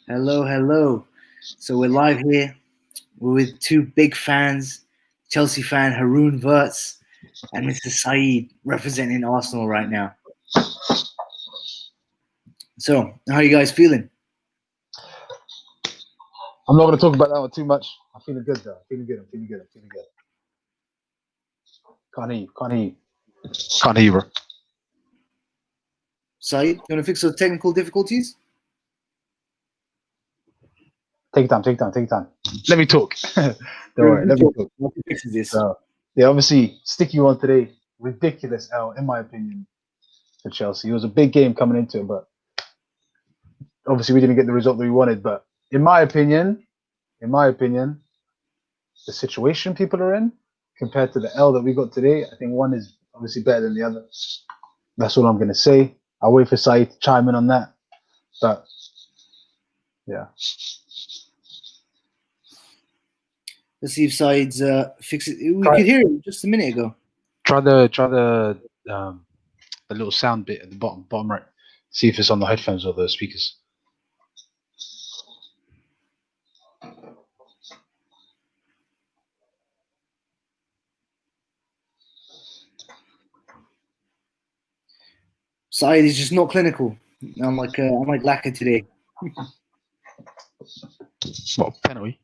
Hello, hello. So we're live here. We're with two big fans, Chelsea fan Haroon Verts and Mr. Saeed representing Arsenal right now. So, how are you guys feeling? I'm not going to talk about that one too much. I'm feeling good though. I'm feeling good. I'm feeling good. I'm feeling good. Can't hear you. Can't hear you. Can't hear you, bro. Saeed, you want to fix those technical difficulties? Take your time. Take your time. Take your time. Let me talk. Don't worry. Let me talk. What fixes this? So, yeah, obviously, sticky one today. Ridiculous L, in my opinion, for Chelsea. It was a big game coming into it, but obviously we didn't get the result that we wanted. But in my opinion, the situation people are in compared to the L that we got today, I think one is obviously better than the other. That's all I'm going to say. I'll wait for Saeed to chime in on that. But yeah. Let's see if Saeed's fixes it. We could hear it just a minute ago. Try the little sound bit at the bottom right. See if it's on the headphones or the speakers. Saeed is just not clinical. I'm like Laka today. What, penalty?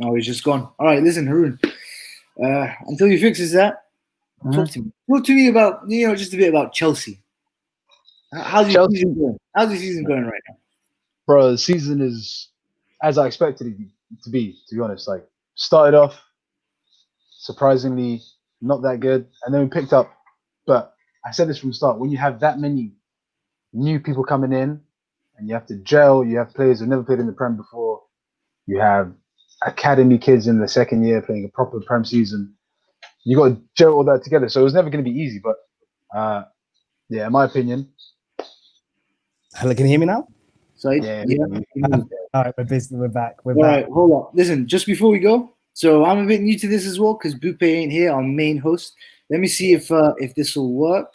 No, he's just gone. All right, listen, Haroon. Until he fixes that, talk to me. Talk to me about just a bit about Chelsea. How's your season going? How's the season going right now? Bro, the season is as I expected it to be honest. Like, started off surprisingly not that good, and then we picked up. But I said this from the start: when you have that many new people coming in, and you have to gel, you have players who've never played in the Prem before, you have academy kids in the second year playing a proper Prem season. You got to gel all that together. So it was never going to be easy. But yeah, in my opinion. Hello, can you hear me now? Sorry. Yeah. All right, we're back. We're all back. Right, hold on. Listen, just before we go, so I'm a bit new to this as well because Bupe ain't here, our main host. Let me see if this will work.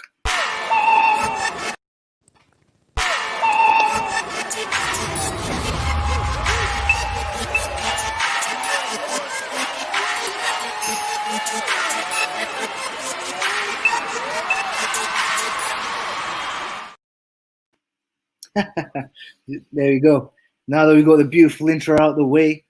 There we go. Now that we got the beautiful intro out of the way,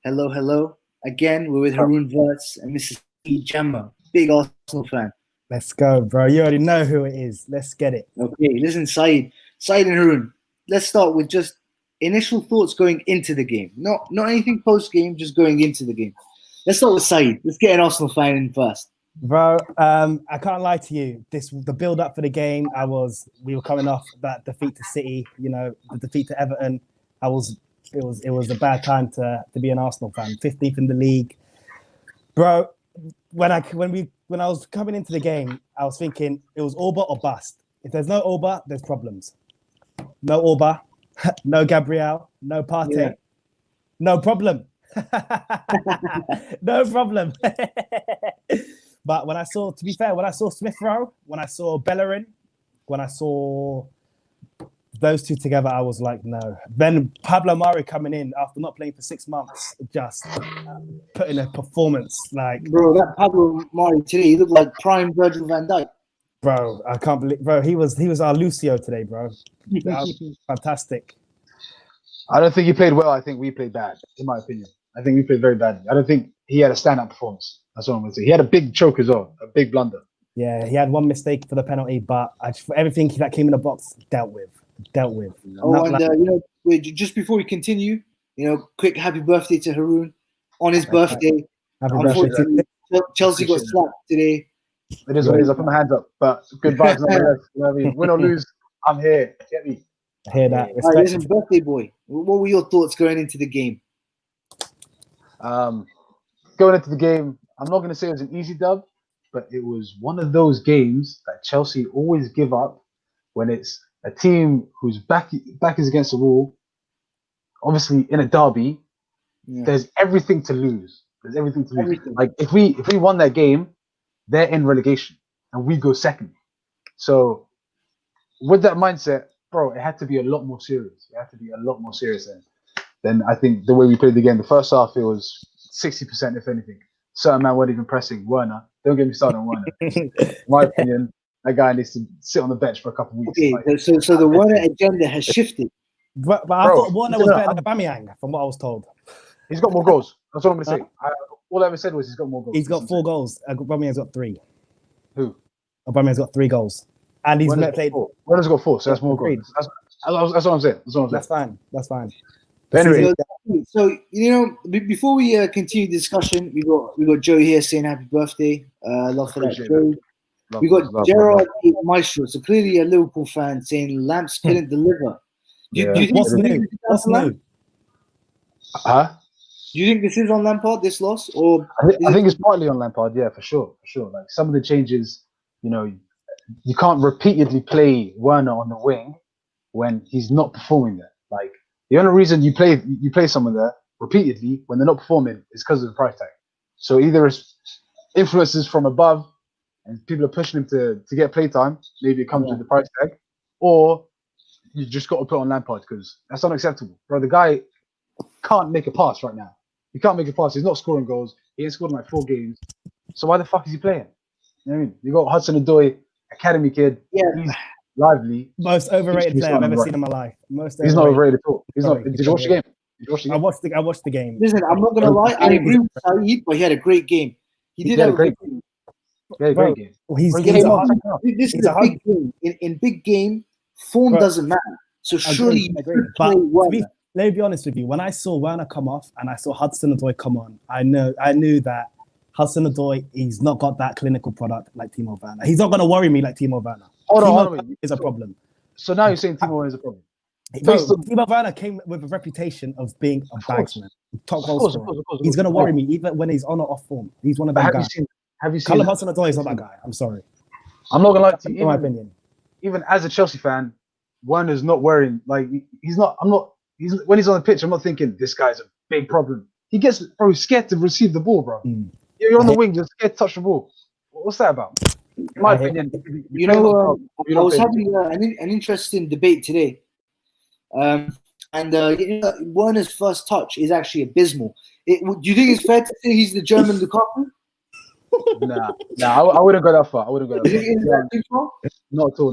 hello, hello. Again, we're with Haroon Verts and Mrs. Jammer, big Arsenal fan. Let's go, bro. You already know who it is. Let's get it. Okay, listen, Saeed and Haroon, let's start with just initial thoughts going into the game. Not anything post-game, just going into the game. Let's start with Saeed. Let's get an Arsenal fan in first. Bro, I can't lie to you. The build up for the game, we were coming off that defeat to City, the defeat to Everton. It was a bad time to be an Arsenal fan. 15th in the league. Bro, when I was coming into the game, I was thinking it was Auba or bust. If there's no Auba, there's problems. No Auba, no Gabriel, no Partey. Yeah. No problem. No problem. But when I saw Smith Rowe, when I saw Bellerin, when I saw those two together, I was like, no. Then Pablo Mari coming in after not playing for 6 months, just putting a performance like. Bro, that Pablo Mari today, he looked like prime Virgil van Dijk. Bro, I can't believe, bro. He was our Lucio today, bro. Fantastic. I don't think he played well. I think we played bad, in my opinion. I think we played very badly. I don't think he had a stand-up performance. That's what I'm going to say. He had a big choke as well, a big blunder. Yeah, he had one mistake for the penalty, but everything that came in the box dealt with. Oh, and just before we continue, quick happy birthday to Haroon on his birthday. Happy birthday. Chelsea got slapped today. It is what it is. I put my hands up, but good vibes nonetheless. You know what I mean? Win or lose, I'm here. Get me. I hear that. All right, listen, birthday boy. What were your thoughts going into the game? Going into the game, I'm not going to say it was an easy dub, but it was one of those games that Chelsea always give up when it's a team whose back is against the wall. Obviously, in a derby, there's everything to lose. Everything. Like if we won that game, they're in relegation and we go second. So with that mindset, bro, it had to be a lot more serious. And then I think the way we played the game, the first half, it was 60%, if anything. Certain man weren't even pressing. Werner, don't get me started on Werner. In my opinion, that guy needs to sit on the bench for a couple of weeks. Okay, Like, so the Werner agenda has shifted. But I thought Warner was better than Aubameyang, from what I was told. He's got more goals. That's what I'm going to say. All I ever said was he's got more goals. He's got 4 goals. Aubameyang's got 3. Who? Aubameyang's got 3 goals. And he's played. Werner's got 4, so that's more goals. That's what I'm saying. That's fine. That's fine. But anyway, so before we continue the discussion, we got Joe here saying happy birthday. Love for that, Joe. We got Gerard Maestro, so clearly a Liverpool fan, saying Lamps couldn't deliver. Do you think What's new? What's new? Huh? Do you think this is on Lampard, this loss, or I think it's partly on Lampard? Yeah, for sure. Like some of the changes, you can't repeatedly play Werner on the wing when he's not performing there. Like the only reason you play someone there repeatedly when they're not performing is because of the price tag. So either it's influences from above and people are pushing him to get playtime, maybe it comes with the price tag, or you just got to put on Lampard because that's unacceptable. Bro, the guy can't make a pass right now. He can't make a pass. He's not scoring goals. He ain't scored in like 4 games. So why the fuck is he playing? You know what I mean? You got Hudson-Odoi, academy kid. Yeah. He's lively. Most overrated player I've ever seen in my life. He's not overrated at all. He's not. Did you watch the game? I watched the game. Listen, I'm not gonna lie. I agree with Saeed, but he had a great game. He had a great game. He had a great game. This is a big game. In big game, form doesn't matter. So surely, but let me be honest with you. When I saw Werner come off and I saw Hudson-Odoi come on, I knew that Hudson-Odoi, he's not got that clinical product like Timo Werner. He's not going to worry me like Timo Werner. Hold on. Is a problem. So now you're saying Timo Werner is a problem? Timo Werner came with a reputation of being a bagsman, top goal scorer. He's going to worry me even when he's on or off form. He's one of them guys. Have you seen? Callum Hudson-Odoi is not that guy. I'm sorry. I'm not going to lie to you. In my opinion, even as a Chelsea fan, Werner's not worrying. Like he's not. When he's on the pitch, I'm not thinking this guy's a big problem. He gets scared to receive the ball, bro. You're on the wing, you're scared to touch the ball. What's that about? In my opinion, I was having an interesting debate today, and Werner's first touch is actually abysmal. Do you think it's fair to say he's the German Lukaku? Nah, I wouldn't go that far. Not at all.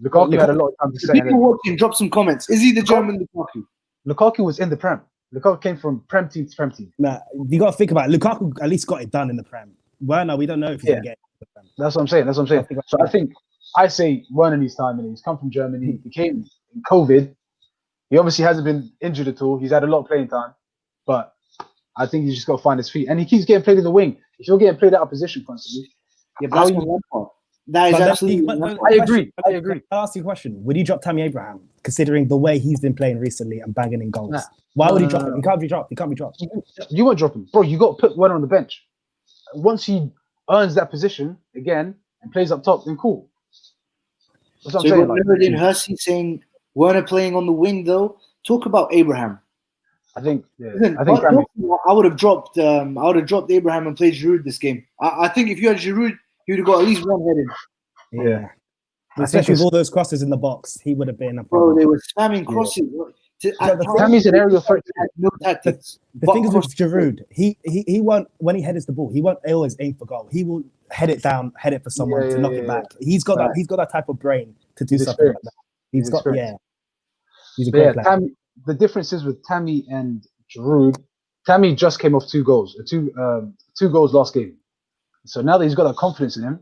Lukaku had a lot of time to say. People watching, drop some comments. Is he the German Lukaku? Lukaku was in the Prem. Lukaku came from Prem team to Prem team. Nah, you got to think about it. Lukaku at least got it done in the Prem. Werner, we don't know if he's going to get it in the Prem. That's what I'm saying. So I say Werner needs time, and he's come from Germany. He came in COVID. He obviously hasn't been injured at all. He's had a lot of playing time, but I think he's just got to find his feet. And he keeps getting played in the wing. If you're getting played out of position constantly, that is absolutely. I agree. I'll ask you a question. Would you drop Tammy Abraham, considering the way he's been playing recently and banging in goals? Why would he drop him? He can't be dropped. You won't drop him, bro. You got to put Werner on the bench. Once he earns that position again and plays up top, then cool. That's what I'm saying. Remember in Hersey saying Werner playing on the wing though. Talk about Abraham. I think I would have dropped Abraham and played Giroud this game. I think if you had Giroud, he would have got at least one head in. Yeah. Especially with all those crosses in the box, he would have been a problem. Bro, they were spamming crosses. Tammy's an aerial threat. No tactics. The thing is with Giroud, he won't, when he headers the ball, he won't always aim for goal. He will head it down, head it for someone to knock it back. He's got that type of brain to do something like that. He's got He's a great player. The difference is with Tammy and Giroud, Tammy just came off 2 goals, two goals last game. So now that he's got that confidence in him,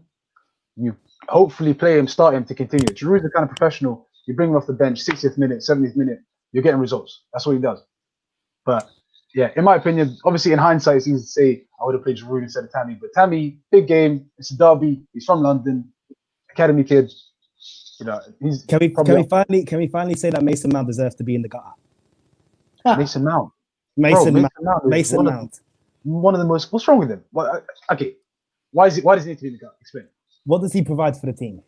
you hopefully play him, start him to continue. Giroud's the kind of professional, you bring him off the bench, 60th minute, 70th minute, you're getting results. That's what he does. But yeah, in my opinion, obviously in hindsight, it's easy to say I would have played Giroud instead of Tammy. But Tammy, big game, it's a derby, he's from London, academy kid. He's Can we finally say that Mason Mount deserves to be in the gutter? Mason Mount. Mason Mount. One of the most. What's wrong with him? Okay. Why does he need to be in the gutter? Explain. What does he provide for the team?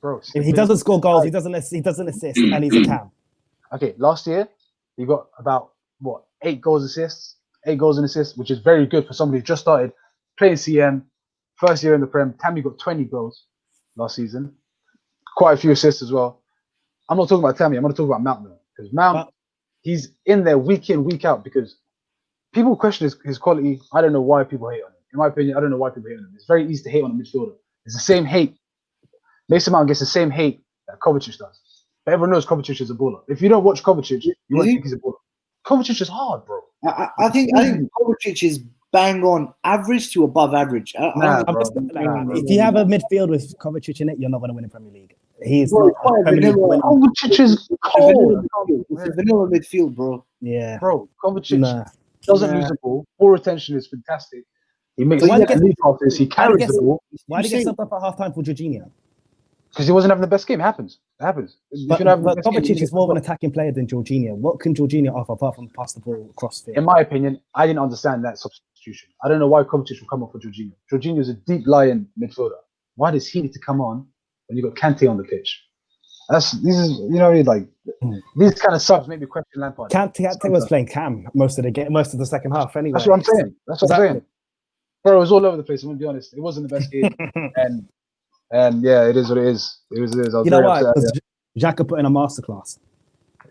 Bro, if he doesn't score goals, he doesn't assist, and he's a cam. Okay, last year he got about 8 goals and assists, which is very good for somebody who just started playing CM, first year in the Prem. Tammy got 20 goals last season, quite a few assists as well. I'm not talking about Tammy. I'm going to talk about Mount though, because Mount he's in there week in, week out because people question his quality. I don't know why people hate on him. In my opinion, I don't know why people hate on him. It's very easy to hate on a midfielder. It's the same hate. Mason Mount gets the same hate that Kovacic does. But everyone knows Kovacic is a baller. If you don't watch Kovacic, you won't think he's a baller. Kovacic is hard, bro. I think Kovacic is bang on average to above average. If you have a midfield with Kovacic in it, you're not going to win the Premier League. He's bro, not Kovacic is cold. It's a vanilla midfield, bro. Yeah, bro. Kovacic doesn't lose the ball. Ball retention is fantastic. He makes elite passes. He carries the ball. Why did he get subbed up at halftime for Jorginho? Because he wasn't having the best game. It happens. But Kovacic is more of an attacking player than Jorginho. What can Jorginho offer apart from pass the ball across field? In my opinion, I didn't understand that substitution. I don't know why Kovacic will come on for Jorginho. Jorginho is a deep lying midfielder. Why does he need to come on when you got Kante on the pitch? These kind of subs make me question Lampard. Kante was playing Cam most of the second half anyway. That's what I'm saying. Bro, it was all over the place. I'm gonna be honest. It wasn't the best game, and yeah, it is what it is. It was. You know why? Because Xhaka put in a masterclass.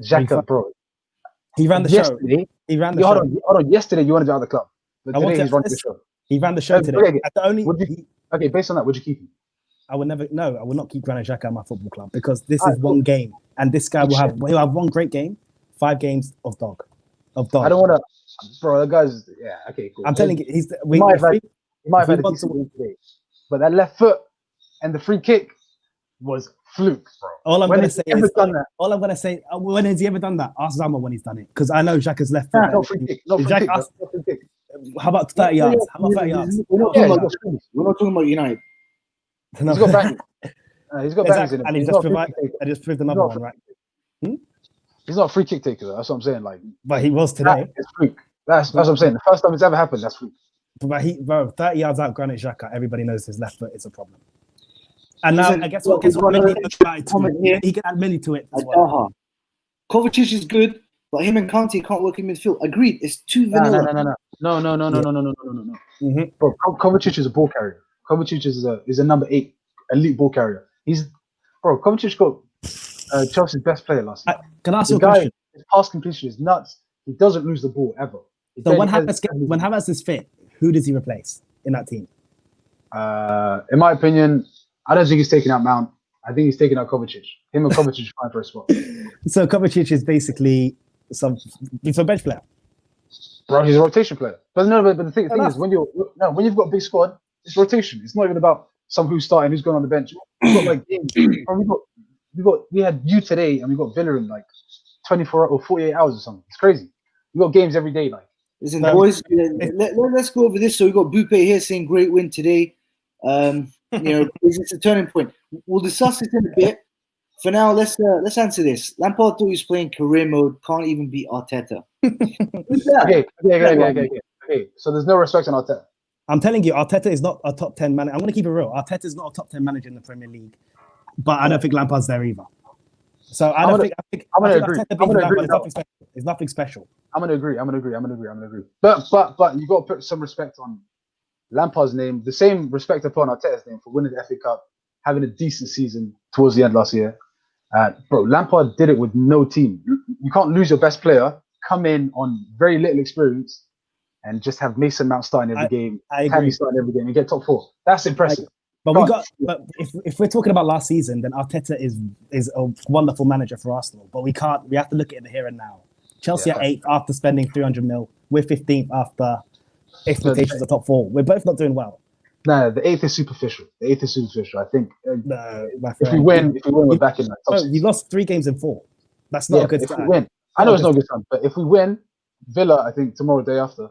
Xhaka, bro. He ran the show. He ran the show. Hold on. Yesterday you wanted to be out of the club, but today he's running the show. He ran the show today. Okay, based on that, would you keep him? I will not keep Granit Xhaka at my football club because this is one game, and this guy will have one great game, 5 games of dog. I don't want to, bro. That guy's okay, cool. I'm telling you, he might have had a decent game today, but that left foot and the free kick was fluke, bro. All I'm gonna say, when has he ever done that? Ask Zama when he's done it, because I know Xhaka's left foot. No free kick. How about 30 yards? How about 30 yards? We're not talking about United. He's got bangers. He's got bangers in him. And I just proved another one, right? He's not a free kick taker, though. That's what I'm saying. Like, but he was today. That's freak. That's what I'm saying. The first time it's ever happened, that's freak. But 30 yards out, Granit Xhaka, everybody knows his left foot is a problem. And now, I guess what he can add Millie to it as well. Kovacic is good, but him and Kante can't work in midfield. Agreed. It's too vanilla. No. Bro, Kovacic is a ball carrier. Kovacic is a number 8 elite ball carrier. Kovacic got Chelsea's best player last year. Can I ask you a question? His pass completion is nuts. He doesn't lose the ball ever. So when Havertz is fit, who does he replace in that team? In my opinion, I don't think he's taking out Mount. I think he's taking out Kovacic. Him and Kovacic are fine for a spot. So Kovacic is basically he's a bench player. Bro, he's a rotation player. But the thing is, when you've got a big squad, it's rotation. It's not even about who's starting, who's going on the bench. We've got like games. We had you today, and we got Villa in like 24 or 48 hours or something. It's crazy. We got games every day. Like, listen, boys, let's go over this. So we got Bupe here saying great win today. It's a turning point. We'll discuss this in a bit. For now, let's answer this. Lampard thought he was playing career mode. Can't even beat Arteta. Okay. So there's no respect on Arteta. I'm telling you, Arteta is not a top 10 manager. I'm going to keep it real. Arteta is not a top 10 manager in the Premier League, but I don't think Lampard's there either. So I think it's nothing special. I'm going to agree. But you got to put some respect on Lampard's name, the same respect upon Arteta's name for winning the FA Cup, having a decent season towards the end last year. Bro, Lampard did it with no team. You can't lose your best player, come in on very little experience, and just have Mason Mount starting every game, Tammy starting every game, and get top 4. That's impressive. But if we're talking about last season, then Arteta is a wonderful manager for Arsenal. But we have to look at the here and now. Chelsea are 8th after spending 300 mil. We're 15th after expectations of top 4. We're both not doing well. No, the 8th is superficial. I think if we win, we're back in that top 6. You lost 3 games in 4. That's not a good start. If we win, I know it's not a good start, but if we win, Villa, I think tomorrow, day after,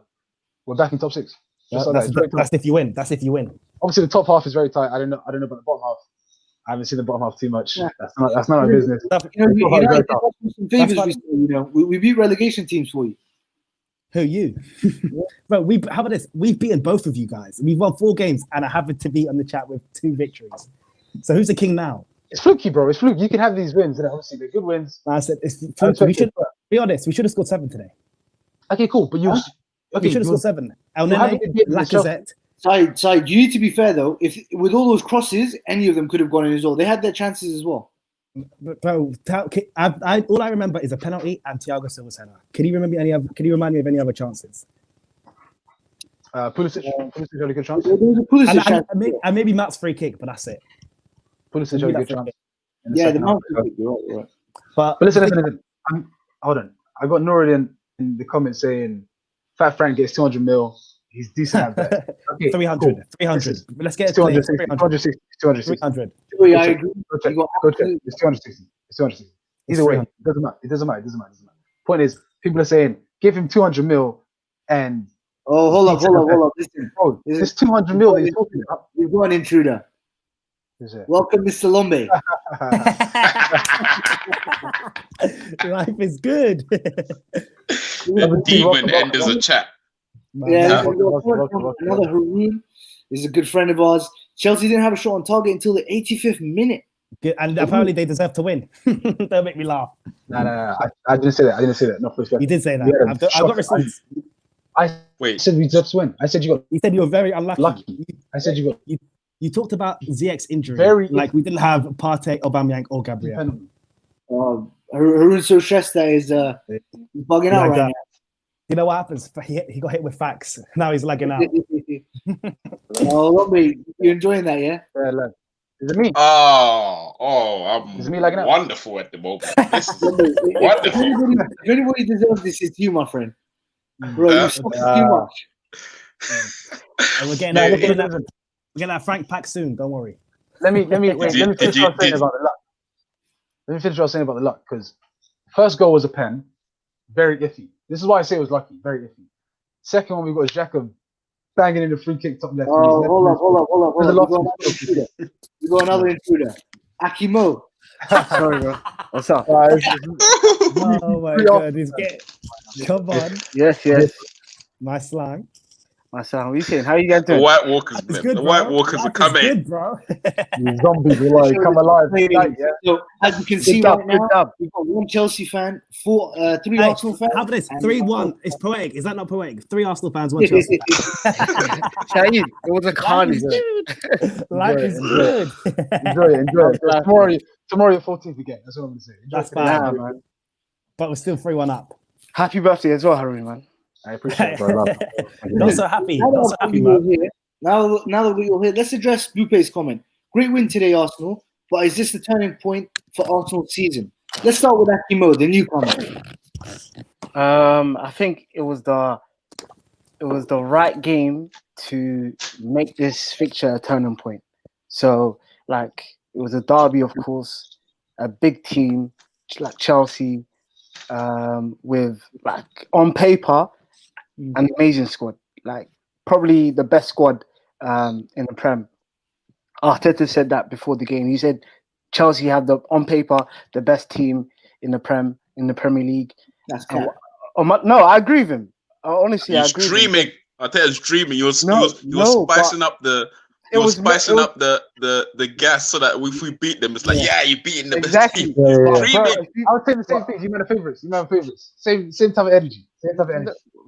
we're back in top 6. That's if you win. Obviously, the top half is very tight. I don't know about the bottom half. I haven't seen the bottom half too much. Yeah. That's not our business. We beat relegation teams for you. Who, you? Bro, how about this? We've beaten both of you guys. We've won 4 games, and I happen to be on the chat with 2 victories. So who's the king now? It's fluky, bro. It's fluky. You can have these wins, and obviously they're good wins. I said it's fluky. We should be honest. We should have scored 7 today. Okay, cool. But we should have scored 7. El Nene, Lacazette. Side, you need to be fair though. If with all those crosses, any of them could have gone in as well. They had their chances as well. But bro, all I remember is a penalty and Thiago Silva's header. Can you remember any other? Can you remind me of any other chances? Pulisic had a good chance. There was a Pulisic chance. And maybe Matt's free kick, but that's it. Pulisic had a good chance. Yeah, the Mount free kick, you're right. But listen. Hold on. I got Nourian in the comments saying Fat Frank gets 200 mil. He's decent at that. Okay, 300. cool. 300. Let's get it. 260. 260. 300. Yeah, I agree. Go check. It's 260. It's 260. Either way, it doesn't matter. Point is, people are saying give him 200 mil and. Oh, hold up. Listen, bro, this 200 mil that you're talking about. We've got an intruder. Welcome, Mr. Lombe. Life is good. The demon enters the chat. Yeah, another Haroon is a good friend of ours. Chelsea didn't have a shot on target until the 85th minute. And apparently they deserve to win. Don't make me laugh. No. I didn't say that. No, please. You did say that. I've got receipts. I said we deserve to win. I said you got. You said you were very unlucky. I said you got. You talked about Ziyech's injury. Like we didn't have Partey, Aubameyang, or Gabriel. Haroon's so stressed that he's bugging out right now. You know what happens? He got hit with facts. Now he's lagging out. Oh, Lombe, you enjoying that, yeah? Yeah, is it me? I'm is it me lagging out? Wonderful at the moment. This is wonderful. If anybody deserves this, it's you, my friend. Bro, you suck too much. And we're getting that Frank pack soon. Don't worry. Let me finish what I was saying about the luck. Let me finish what I was saying about the luck, because first goal was a pen, very iffy. This is why I say it was lucky, very iffy. Second one, we got Xhaka banging in the free kick top left. Oh, hold up. We got another intruder. Akimo. Sorry, bro. What's up? Oh my god, he's getting. Come on. Yes. My slang. What are you saying? How you guys doing? The White Walkers, man. Good, the White Walkers are coming. Good, bro. The zombies are like, come alive. So, as you can see right now, we've got one Chelsea fan, three Arsenal fans. How about this? 3-1. It's poetic. Is that not poetic? 3 Arsenal fans, 1 Chelsea fan. Shahid, it was a carnage. Life is good. Enjoy it. Tomorrow you're 14th again. That's what I'm going to say. That's fine, man. But we're still 3-1 up. Happy birthday as well, Haroon, man. I appreciate it, bro. Not so happy, man. Now that we're here, let's address Bupe's comment. Great win today, Arsenal. But is this the turning point for Arsenal's season? Let's start with Akimo, the newcomer. I think it was the right game to make this fixture a turning point. So, like, it was a derby, of course, a big team like Chelsea, with, like, on paper, an amazing squad. Like, probably the best squad in the Prem. Arteta said that before the game. He said Chelsea have on paper the best team in the Premier League. That's cool. No, I agree with him. Honestly, I agree. He's dreaming. Arteta's dreaming. He was spicing up the. It was spicing up the gas so that if we beat them, it's like, you're beating the best team. Yeah. Dreaming. I would say the same thing. You made favorites. Same type of energy.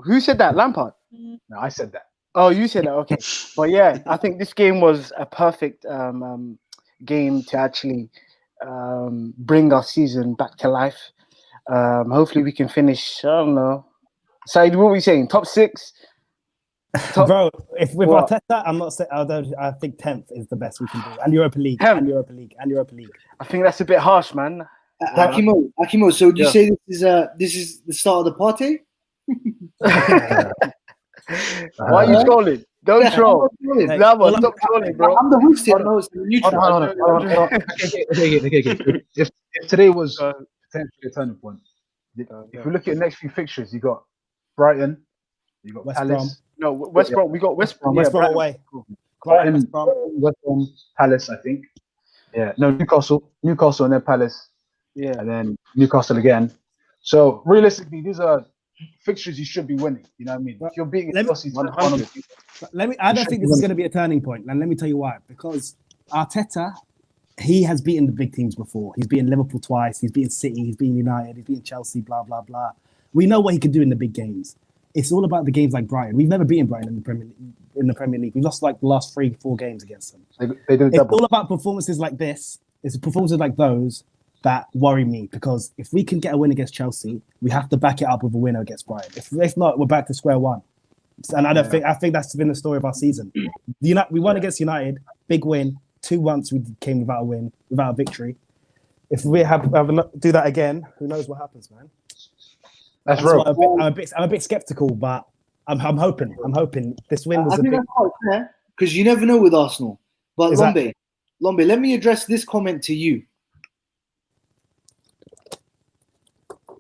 Who said that? Lampard? No, I said that. Oh, you said that. Okay. But yeah, I think this game was a perfect game to actually bring our season back to life. Hopefully we can finish, I don't know. Said, what were you saying? Top 6? Bro, if with Arteta, I'm not saying. I think 10th is the best we can do, and Europa League, and Europa League. I think that's a bit harsh, man. Akimo. So would you say this is the start of the party? Why are you trolling? Don't troll. Stop trolling, bro. I'm the host here. Hold on. Okay. If today was potentially a turning point, if we look at the next few fixtures, you got Brighton, you got West Palace. Brom. No, West Brom. We got West Brom. West Brom away. Brighton, West Brom, Palace, I think. Yeah, no, Newcastle and then Palace. Yeah, and then Newcastle again. So realistically, these are fixtures you should be winning. You know what I mean? If you're beating Chelsea, I don't think this is going to be a turning point, and let me tell you why. Because Arteta, he has beaten the big teams before. He's beaten Liverpool twice. He's beaten City. He's beaten United. He's beaten Chelsea. Blah blah blah. We know what he can do in the big games. It's all about the games like Brighton. We've never beaten Brighton in the Premier League. We've lost like the last 3-4 games against them. They do it's double. all about performances like this. It's performances like those that worry me, because if we can get a win against Chelsea, we have to back it up with a win against Brighton. If not, we're back to square one. And I think that's been the story of our season. We won against United, big win. 2 months we came without a win, without a victory. If we do that again, who knows what happens, man? That's real. I'm a bit skeptical, but I'm hoping. I'm hoping this win was I think that's quite fair, because you never know with Arsenal. But exactly. Lombe, let me address this comment to you.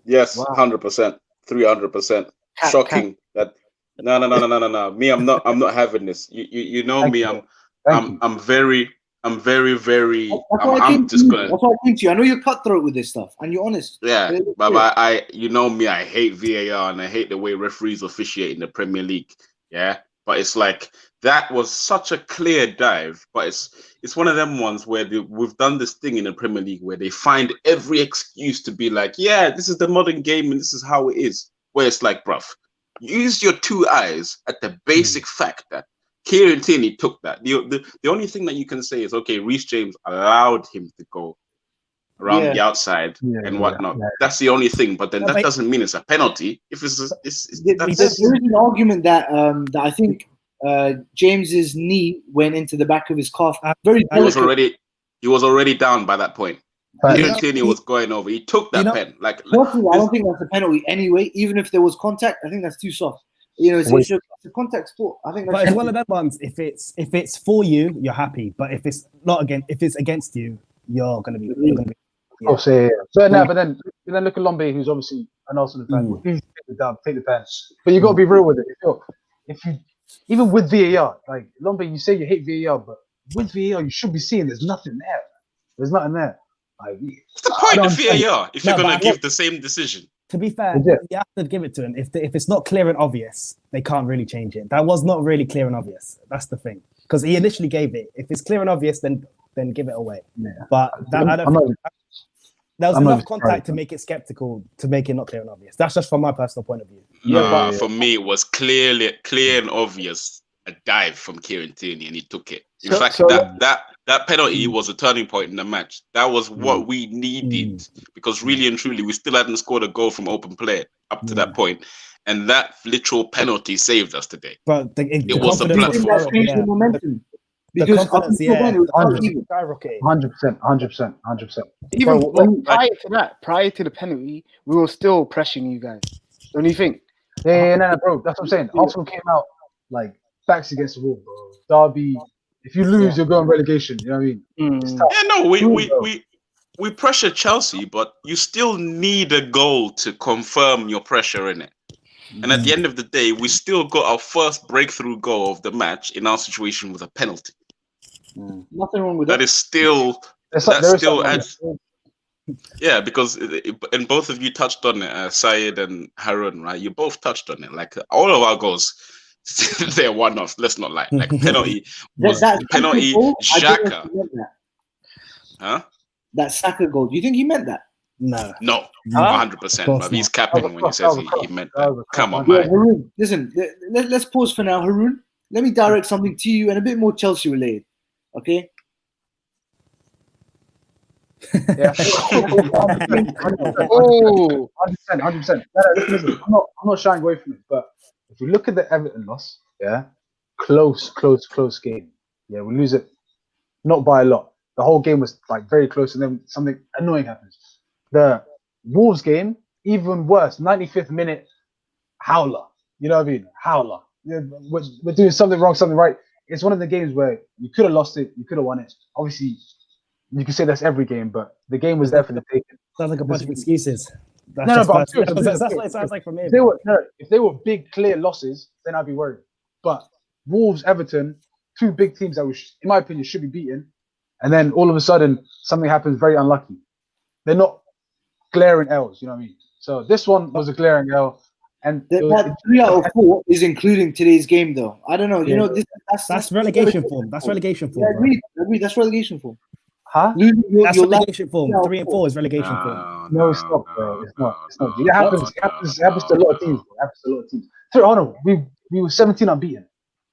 Yes, 100%, 300%. Shocking that. No. Me, I'm not having this. You know me. I'm very. I'm just gonna. That's why I came to you. I know you're cutthroat with this stuff, and you're honest. Yeah, but you know me. I hate VAR, and I hate the way referees officiate in the Premier League. Yeah, but it's like that was such a clear dive. But it's one of them ones where we've done this thing in the Premier League where they find every excuse to be like, yeah, this is the modern game and this is how it is. Where it's like, bruv, use your 2 eyes at the basic fact that Kieran Tierney took that. The only thing that you can say is, okay, Reece James allowed him to go around the outside and whatnot. That's the only thing. But then that doesn't mean it's a penalty. If there is an argument that that I think James's knee went into the back of his calf. He was already down by that point. Kieran Tierney was going over. He took that pen. I don't think that's a penalty anyway. Even if there was contact, I think that's too soft. It's a contact sport. I think. But it's one of them ones. If it's for you, you're happy. But if it's not if it's against you, you're gonna be. Yeah. Oh, so but then look at Lombe, who's obviously an Arsenal fan. Take the pen. But you got to be real with it. If you even with VAR, like Lombe, you say you hate VAR, but with VAR, you should be seeing there's nothing there. There's nothing there. Like, what's the point of VAR if you're gonna give the same decision? To be fair, you have to give it to him. If it's not clear and obvious, they can't really change it. That was not really clear and obvious. That's the thing. Because he initially gave it. If it's clear and obvious, then give it away. Yeah. But there was enough contact to make it skeptical, to make it not clear and obvious. That's just from my personal point of view. For me, it was clear and obvious. A dive from Kieran Tierney, and he took it. In fact, that penalty was a turning point in the match. That was what we needed, because really and truly, we still hadn't scored a goal from open play up to that point, and that literal penalty saved us today. But it was a platform. The momentum. Because 100%. Even prior to the penalty, we were still pressuring you guys. Don't you think? Yeah, no, bro. That's what I'm saying. Arsenal came out like backs against the wall, bro. Derby. If you lose, you're going relegation. You know what I mean? It's tough. Yeah, no, we pressure Chelsea, but you still need a goal to confirm your pressure in it. And at the end of the day, we still got our first breakthrough goal of the match in our situation with a penalty. Nothing wrong with that. That is still that still adds. Yeah, because and both of you touched on it, Syed and Harun, right? You both touched on it. Like all of our goals, they're one-offs. Let's not lie. Like penalty was penalty. Xhaka. Huh? That Saka goal. Do you think he meant that? No, 100%. But he's capping when he says he meant that. Come on, man. Harun, listen, let's pause for now. Harun, let me direct something to you and a bit more Chelsea related. Okay. Yeah. 100%. Listen, I'm not shying away from it, but if you look at the Everton loss, close game. Yeah, we lose it not by a lot. The whole game was like very close, and then something annoying happens. The Wolves game, even worse. 95th minute, howler. You know what I mean? Howler. We're doing something wrong, something right. It's one of the games where you could have lost it, you could have won it. Obviously, you can say that's every game, but the game was there for the taking. Sounds like a bunch of excuses. That's what it sounds like from me. If they were big, clear losses, then I'd be worried. But Wolves, Everton, two big teams that, in my opinion, should be beaten. And then all of a sudden, something happens very unlucky. They're not glaring L's, you know what I mean? So this one was a glaring L. And that 3 out of 4 is including today's game, though. I don't know. You know, that's relegation form. That's relegation form. Yeah, I agree. That's relegation form. Huh? That's relegation form. 3 and 4 is relegation form. No, it's not, bro. It's not. It happens to a lot of teams. It happens to a lot of teams. So, hold on. We were 17 unbeaten.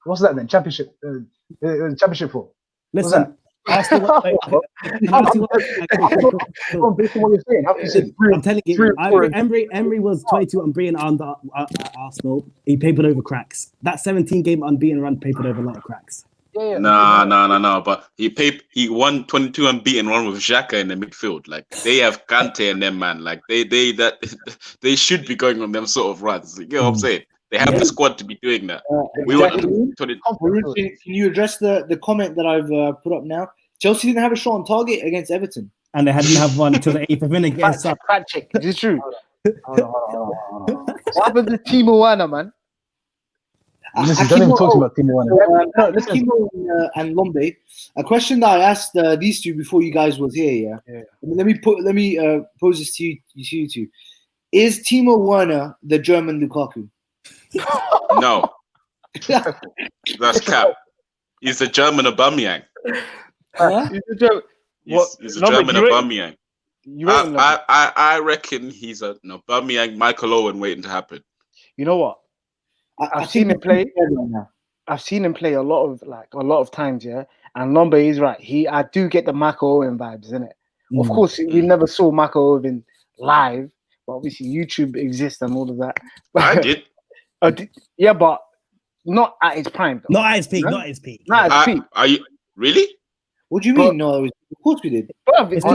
What's that then? Championship. Championship form. Listen, Arsenal. Based on what you're saying, how can you say I'm telling you, Emery was 22 unbeaten under Arsenal. He papered over cracks. That 17-game unbeaten run papered over a lot of cracks. No. But he won 22 unbeaten run with Xhaka in the midfield. Like they have Kante and them, man. Like they should be going on them sort of runs. You know what I'm saying? They have the squad to be doing that. Can you address the comment that I've put up now? Chelsea didn't have a shot on target against Everton, and they hadn't have one until the 8th minute. Fact check. Is it true? What happened to Timo Werner, man? Listen, don't even talk about Timo Werner. Timo and Lombe. A question that I asked these two before you guys was here. Yeah. Let me pose this to you two. Is Timo Werner the German Lukaku? No, that's cap. He's a German Aubameyang. Huh? He's a German Aubameyang. I reckon he's an Aubameyang, Michael Owen waiting to happen. You know what? I've seen him play. I've seen him play a lot of times, yeah. And Lombe is right. I do get the Michael Owen vibes, isn't it? Of course, we never saw Michael Owen live, but obviously YouTube exists and all of that. I did. Yeah, but not at his prime. Though. Not at his peak. No? Not at his peak. Not at his peak. Are you really? What do you mean? No, of course we did. Bruv, it's at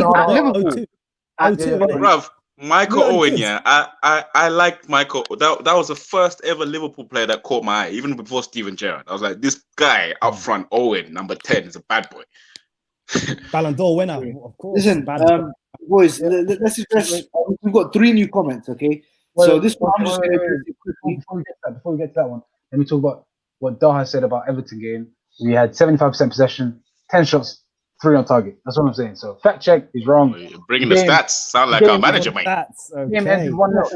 Liverpool. Bruv, Michael Owen, yeah. I liked Michael. That was the first ever Liverpool player that caught my eye, even before Steven Gerrard. I was like, this guy up front, Owen, number 10, is a bad boy. Ballon d'Or winner, of course. Listen, boys, let's address. We've got 3 new comments, okay? So this one, I'm just going to before we get to that one, let me talk about what Daha said about Everton game. We had 75% possession, 10 shots, 3 on target. That's what I'm saying. So fact check is wrong. You're bringing the stats. Sound like our manager, mate. Game ended 1-0. That's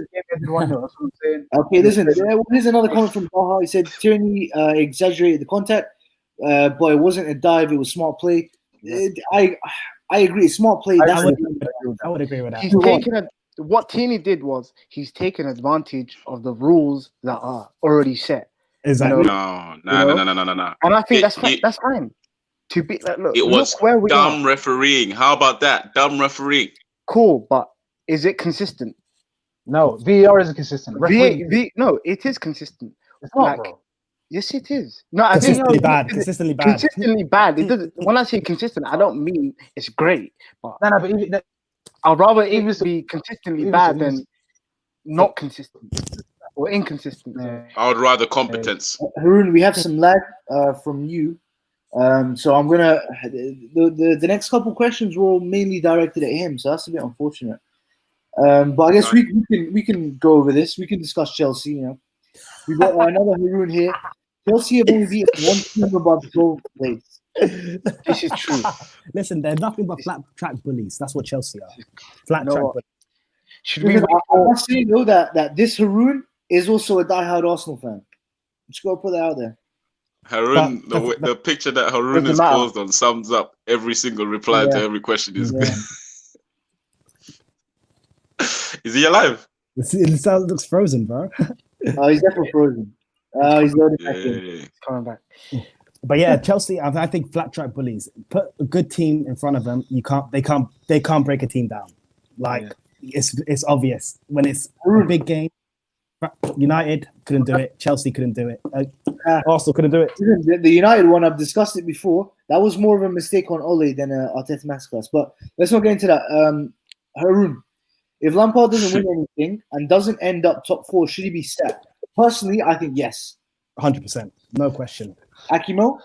what I'm saying. Okay, listen. Here's another comment from Daha. He said Tierney exaggerated the contact, but it wasn't a dive. It was smart play. I agree. Smart play. I would agree with that. What Tierney did was he's taken advantage of the rules that are already set. Exactly. No. And I think that's fine. To be look, it was dumb refereeing. How about that? Dumb refereeing. Cool, but is it consistent? No, VAR isn't consistent. No, it is consistent. It's not, bro. Yes, it is. No, consistently bad. Consistently bad. Consistently bad. It doesn't. When I say consistent, I don't mean it's great. But but even I'd rather it be consistently bad than not consistent or inconsistent. I would rather competence. Haroon, we have some lag from you. So I'm gonna the next couple questions were all mainly directed at him, so that's a bit unfortunate. But I guess we can go over this. We can discuss Chelsea. You know, we've got another Haroon here. Chelsea have only beaten one team above 12th place. This is true. Listen, they're nothing but flat track bullies. That's what Chelsea are. Flat track bullies. Should we? I must say though that this Haroon is also a diehard Arsenal fan. Just gotta put that out there. Haroon, the picture that Haroon is posed on sums up every single reply to every question. Is is he alive? It looks frozen, bro. He's definitely frozen. He's loading back in. He's coming back. But yeah, Chelsea, I think flat track bullies. Put a good team in front of them. They can't break a team down. It's obvious when it's a big game. United couldn't do it. Chelsea couldn't do it. Arsenal couldn't do it. The United one, I've discussed it before. That was more of a mistake on Ole than Arteta masterclass. But let's not get into that. Haroon, if Lampard doesn't win anything and doesn't end up top 4, should he be sacked? Personally, I think yes. 100%. No question. Akimo?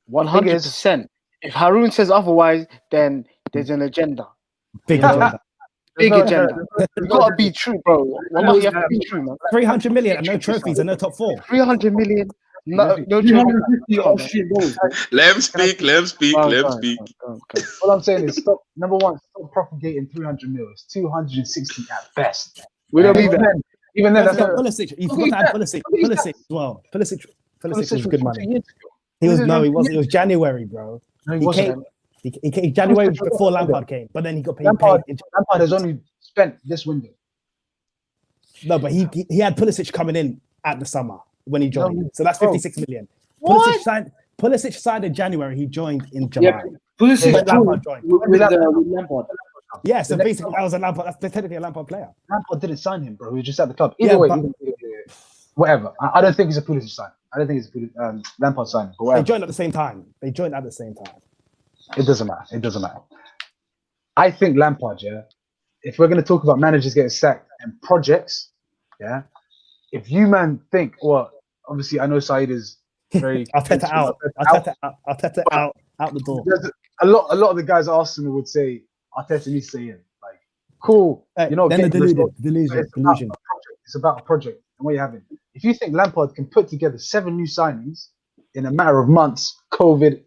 100%. If Haroon says otherwise, then there's an agenda. Big agenda. Big agenda. It's got to be true, bro. You have to be true, man. 300 million and no trophies and no top 4. 300 million. No 350 Austrian goals. Let him speak. What I'm saying is, stop propagating 300 mil. It's 260 at best. We don't need that. Even then, that's Pulisic. You forgot to add Pulisic. Pulisic as well. Pulisic was good money. He wasn't. It was January, bro. No, he wasn't. He came January before Lampard came, but then he got paid. Lampard has only spent this window. No, but he had Pulisic coming in at the summer when he joined. So that's 56 million. What? Pulisic signed in January. He joined in July. Pulisic When joined Lampard joined. with Lampard. Yeah, so basically that was a Lampard. That's technically a Lampard player. Lampard didn't sign him, bro. He was just at the club. Yeah, Either way, but- whatever. I don't think he's a Pulisic sign. I don't think he's a Lampard sign. But They whatever. joined at the same time. It doesn't matter. It doesn't matter. I think Lampard, yeah, if we're going to talk about managers getting sacked and projects, yeah, if you, man, think, well, obviously I know Saeed is very... Arteta out the door. A lot of the guys at Arsenal would say Arteta needs to stay in. Like, cool, Hey, you're not then the getting results, but delusion. It's about a project and what you're having. If you think Lampard can put together 7 new signings in a matter of months, COVID,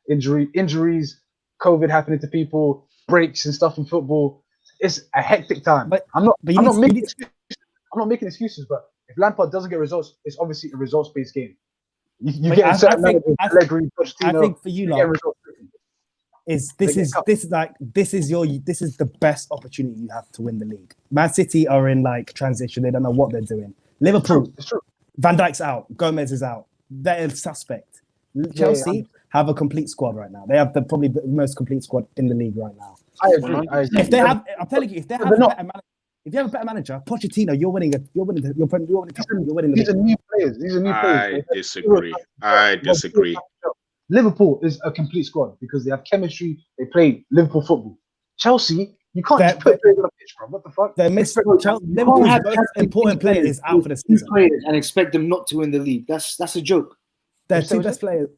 injuries, COVID happening to people, breaks and stuff in football, it's a hectic time. But I'm not making excuses, but if Lampard doesn't get results, it's obviously a results-based game. You get certain managers, Allegri, Pochettino, I think for you, get results. this is the best opportunity you have to win the league. Man City are in like transition; they don't know what they're doing. Liverpool, It's true. Van Dijk's out, Gomez is out. They're suspect. Chelsea have a complete squad right now. They have probably the most complete squad in the league right now. I agree. If they have, I'm telling you, if they have a better manager, if you have a better manager, Pochettino, you're winning. You're winning the These are league. new players. I disagree. Liverpool is a complete squad because they have chemistry. They play Liverpool football. Chelsea, you can't just put players on the pitch, bro. What the fuck? Liverpool's most important player is out for the season, and expect them not to win the league. That's a joke. Their two best players.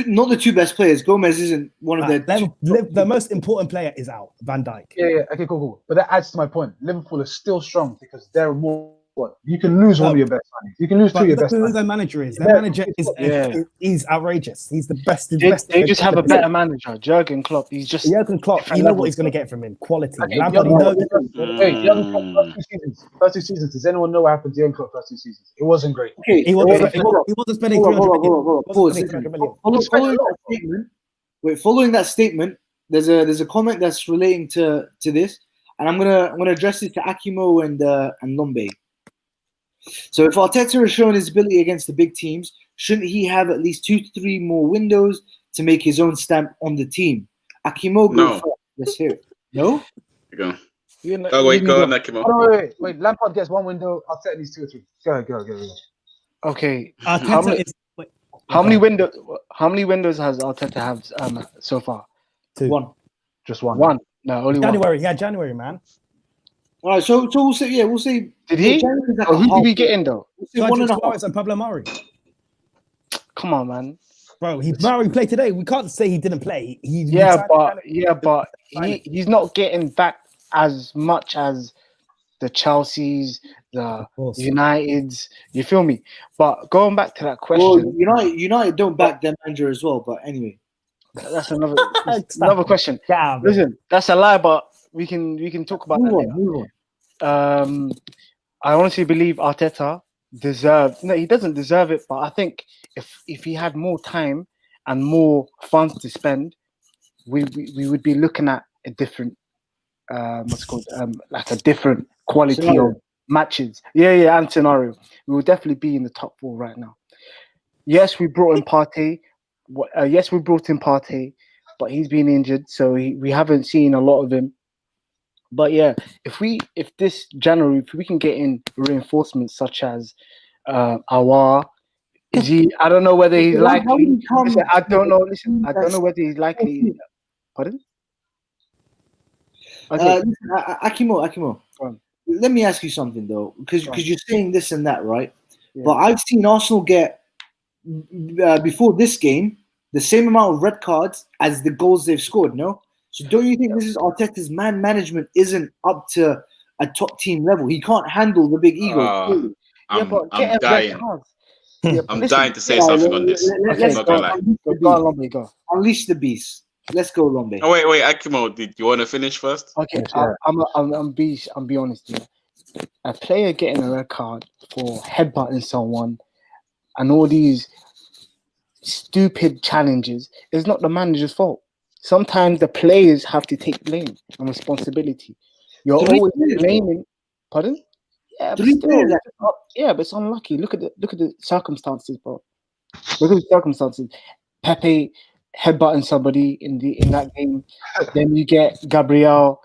Not the two best players. Gomez isn't one of their. The most important player is out. Van Dijk. Yeah. Okay, cool. But that adds to my point. Liverpool is still strong because they're more. What you can lose one of your best signings. You can lose 2 of your best. Who their manager is? Their manager is outrageous. He's the best. They just have a better manager, Jurgen Klopp. He's just Jurgen Klopp. You know what he's going to get from him? Quality. Lampard, Jurgen Klopp, first two seasons. Does anyone know what happened to Jurgen Klopp first 2 seasons? It wasn't great. Okay, he wasn't spending 300 million. Following that statement, there's a comment that's relating to this, and I'm gonna address it to Akimo and Lombe. So if Arteta has shown his ability against the big teams, shouldn't he have at least 2 to 3 more windows to make his own stamp on the team? Akimo, go first. Let's hear it. No? Go. Go on, Akimo. Oh, wait. Lampard gets 1 window. Arteta needs 2 or 3. Go. Okay. How many windows has Arteta have so far? 2. 1. Just 1. 1. No, only January. 1. He had January, man. All right, so we'll say. Did he? Who did we get in though? Sergio Suarez and Pablo Mari. Come on, man. Bro, Mari played today. We can't say he didn't play. He's not getting back as much as the Chelseas, the Uniteds. You feel me? But going back to that question, United don't back their manager as well. But anyway, that's another question. Yeah, listen, that's a lie, but we can talk about that later. I honestly believe Arteta he doesn't deserve it, but I think if he had more time and more funds to spend, we would be looking at a different like a different quality of matches. And scenario. We will definitely be in the top 4 right now. Yes, we brought in Partey. But he's been injured, so we haven't seen a lot of him. But yeah, if this January, if we can get in reinforcements such as Awar, I don't know whether he's likely. I don't know whether he's likely. Pardon? Okay. Akimo. Let me ask you something though, because you're saying this and that, right? Yeah. But I've seen Arsenal get before this game the same amount of red cards as the goals they've scored. No. So don't you think this is Arteta's man management isn't up to a top team level? He can't handle the big ego. I'm dying. I'm dying to say something on this. I'm not gonna lie. Go on, Lombe, go. Unleash the beast. Let's go, Lombe. Oh wait, Akimo, did you want to finish first? Okay, I'm be honest here. A player getting a red card for headbutting someone and all these stupid challenges is not the manager's fault. Sometimes the players have to take blame and responsibility. You're always blaming. Pardon? Yeah, but but it's unlucky. Look at the circumstances, bro. Look at the circumstances. Pepe headbutting somebody in that game. Then you get Gabriel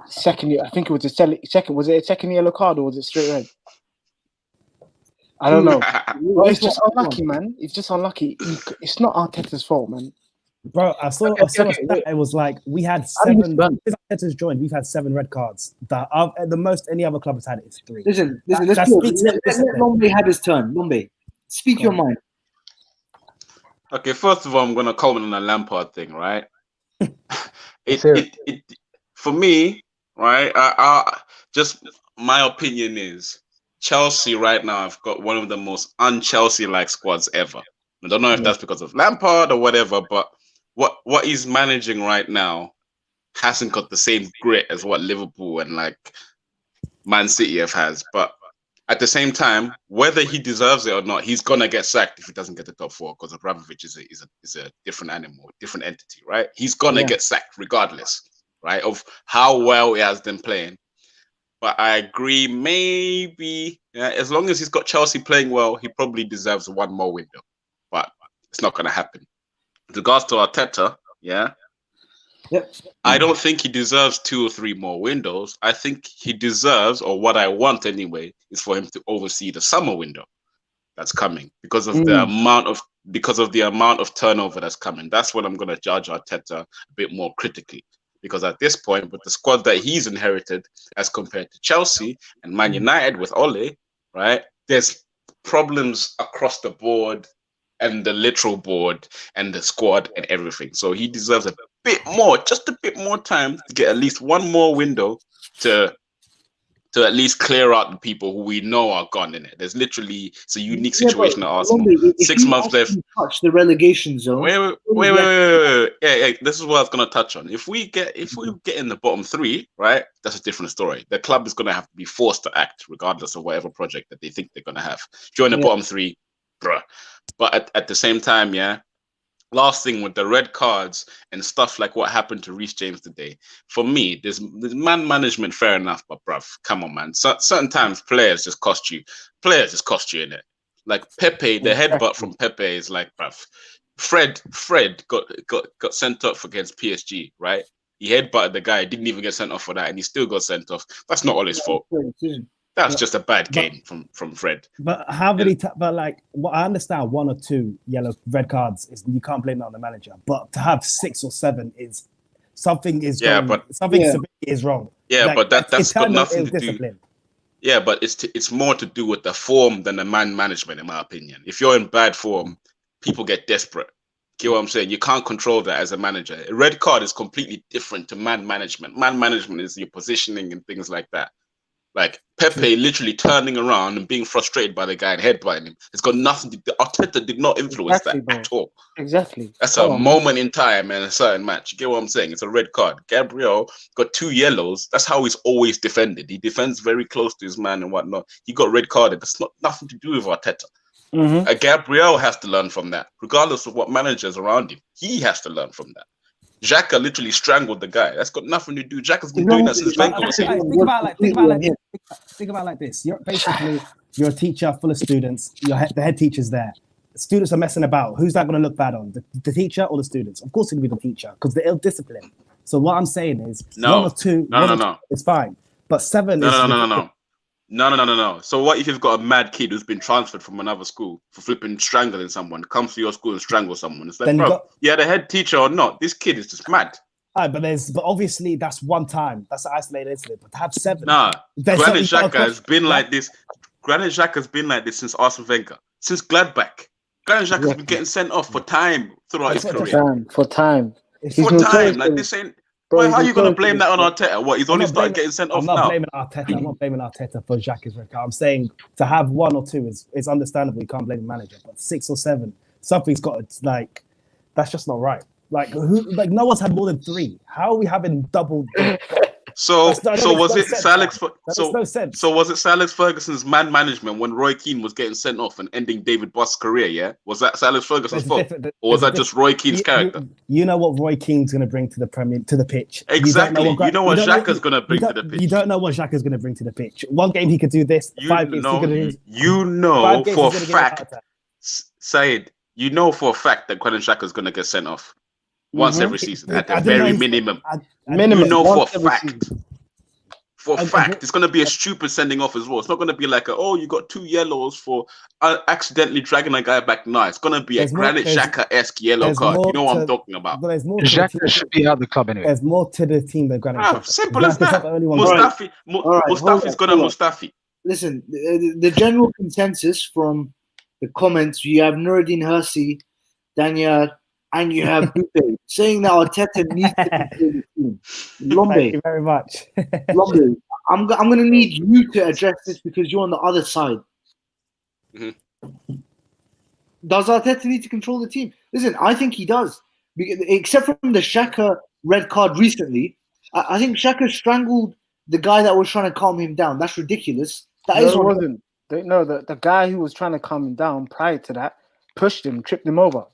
second. I think it was second. Was it a second yellow card or was it straight red? I don't know. But it's just unlucky, man. It's just unlucky. It's not Arteta's fault, man. Bro, I saw a stat. It was like we had 7. Since Arteta's joined, we've had 7 red cards. That the most any other club has had is 3. Listen. Let's let Lombe have his turn. Lombe, speak your mind. Okay, first of all, I'm gonna comment on the Lampard thing, right? For me, right? I just my opinion is Chelsea right now have got one of the most un-Chelsea-like squads ever. I don't know if that's because of Lampard or whatever, but what he's managing right now hasn't got the same grit as what Liverpool and like Man City has. But at the same time, whether he deserves it or not, he's gonna get sacked if he doesn't get the top 4 because Abramovich is a different animal, different entity, right? He's gonna get sacked regardless, right, of how well he has been playing. But I agree, maybe as long as he's got Chelsea playing well, he probably deserves one more window. But it's not gonna happen. With regards to Arteta, I don't think he deserves 2 or 3 more windows. I think he deserves, or what I want anyway, is for him to oversee the summer window that's coming because of the amount of turnover that's coming. That's when I'm going to judge Arteta a bit more critically. Because at this point, with the squad that he's inherited as compared to Chelsea and Man United with Ole, right, there's problems across the board and the literal board and the squad and everything. So he deserves a bit more, just a bit more time to get at least one more window to at least clear out the people who we know are gone in it. There's literally, it's a unique situation at Arsenal. 6 months left. Touch the relegation zone. Wait. Yeah, this is what I was going to touch on. If we get in the bottom 3, right, that's a different story. The club is going to have to be forced to act regardless of whatever project that they think they're going to have. If you're in the bottom 3, bruh. But at the same time, last thing with the red cards and stuff like what happened to Reece James today. For me, there's man management, fair enough, but bruv, come on, man. Certain times players just cost you in it. Like Pepe, the headbutt from Pepe is like, bruv. Fred got sent off against PSG, right? He headbutted the guy, didn't even get sent off for that, and he still got sent off. That's not all his fault. That's just a bad game from Fred. But how many? But like, I understand 1 or 2 red cards is you can't blame that on the manager. But to have 6 or 7 is something is is wrong. Yeah, like, but that's got nothing to do. Yeah, but it's more to do with the form than the man management, in my opinion. If you're in bad form, people get desperate. Get what I'm saying? You can't control that as a manager. A red card is completely different to man management. Man management is your positioning and things like that. Like Pepe literally turning around and being frustrated by the guy and headbutting him. It's got nothing to do. Arteta did not influence that at all. Exactly. That's a moment in time in a certain match. You get what I'm saying? It's a red card. Gabriel got 2 yellows. That's how he's always defended. He defends very close to his man and whatnot. He got red carded. That's nothing to do with Arteta. Gabriel has to learn from that, regardless of what managers around him. He has to learn from that. Xhaka literally strangled the guy. That's got nothing to do. Xhaka's been doing that since Wenger was here. Think about it like this. You're a teacher full of students. The head teacher's there. The students are messing about. Who's that going to look bad on? The teacher or the students? Of course, it's going to be the teacher because they're ill-disciplined. So what I'm saying is, 1 or 2, it's fine. But 7 is No. So what if you've got a mad kid who's been transferred from another school for flipping strangling someone, comes to your school and strangles someone? It's like, the head teacher or not, this kid is just mad. But obviously that's one time. That's an isolated incident. But to have 7, Granit Xhaka has been like this. Granit Xhaka has been like this since Arsene Wenger, since Gladbach. Granit Xhaka has been getting sent off for time throughout his career. For time. Like this ain't. Bro, how are you going to blame that on Arteta? What, he's only started getting sent off now? I'm not blaming Arteta for Xhaka's red card. I'm saying to have 1 or 2 is understandable. You can't blame the manager. But 6 or 7, something's got to, like, that's just not right. Like, no one's had more than 3. How are we having double? So was it Alex Ferguson's man management when Roy Keane was getting sent off and ending David Boss's career? Yeah, was that Alex Ferguson's fault, or was that just Roy Keane's character? You know what Roy Keane's going to bring to the pitch. Exactly. You know what Xhaka's going to bring to the pitch. You don't know what Xhaka's going to bring to the pitch. 1 game he could do this. 5 games he could do. You know for a fact, Said. you know for a fact that Granit Xhaka is going to get sent off once every season at the very minimum. Minimum, You know for a once every fact. season. For a fact, it's going to be a stupid sending off as well. It's not going to be like, you got 2 yellows for accidentally dragging a guy back. No, it's going to be a Granit Xhaka-esque yellow card. You know what I'm talking about. But there's more. Xhaka should be out the club anyway. There's more to the team than Granit Xhaka. Simple as that. Mustafi. Mustafi's got a Mustafi. Listen, the general consensus from the comments, you have Nuruddin Hirsi, Danya, and you have Bupe saying that Arteta needs to control the team. Lombe, Thank you very much. Lombe, I'm going to need you to address this because you're on the other side. Mm-hmm. Does Arteta need to control the team? Listen, I think he does. Except from the Xhaka red card recently, I think Xhaka strangled the guy that was trying to calm him down. That's ridiculous. That it wasn't. No, the guy who was trying to calm him down prior to that pushed him, tripped him over.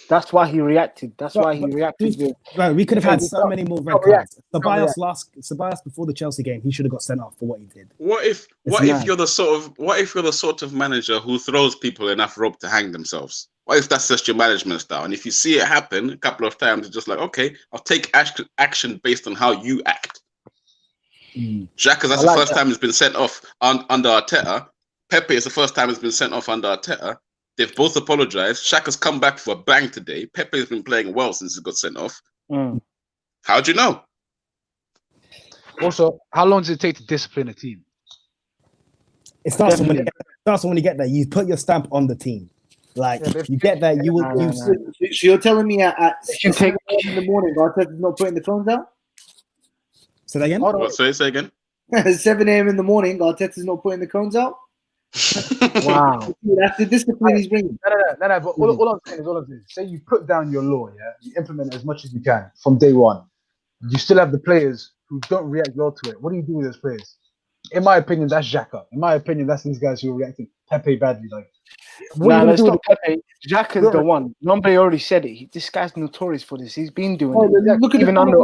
That's why he reacted. Right, we could have had so many more red cards. Ceballos before the Chelsea game, he should have got sent off for what he did. What if you're the sort of manager who throws people enough rope to hang themselves? What if that's just your management style? And if you see it happen a couple of times, it's just like, okay, I'll take action based on how you act. Xhaka, that's the first time he's been sent off under Arteta. Pepe is the first time he's been sent off under Arteta. They've both apologized. Xhaka's come back for a bang today. Pepe's been playing well since he got sent off. How'd you know? Also, how long does it take to discipline a team? It starts when you get there. You put your stamp on the team. Like you get there, you will. So you're telling me at 7 in the morning, Arteta's not putting the phones out? Say that again. What? Say again. 7 a.m. in the morning, Arteta's not putting the cones out. Wow, that's the discipline he's bringing. No. But all I'm saying is, say you put down your law, you implement it as much as you can from day one. You still have the players who don't react well to it. What do you do with those players? In my opinion, that's Xhaka. In my opinion, that's these guys who are reacting Pepe badly. Like, let's stop Pepe. Xhaka's the one. Nombe already said it. This guy's notorious for this. He's been doing it. Look at even under.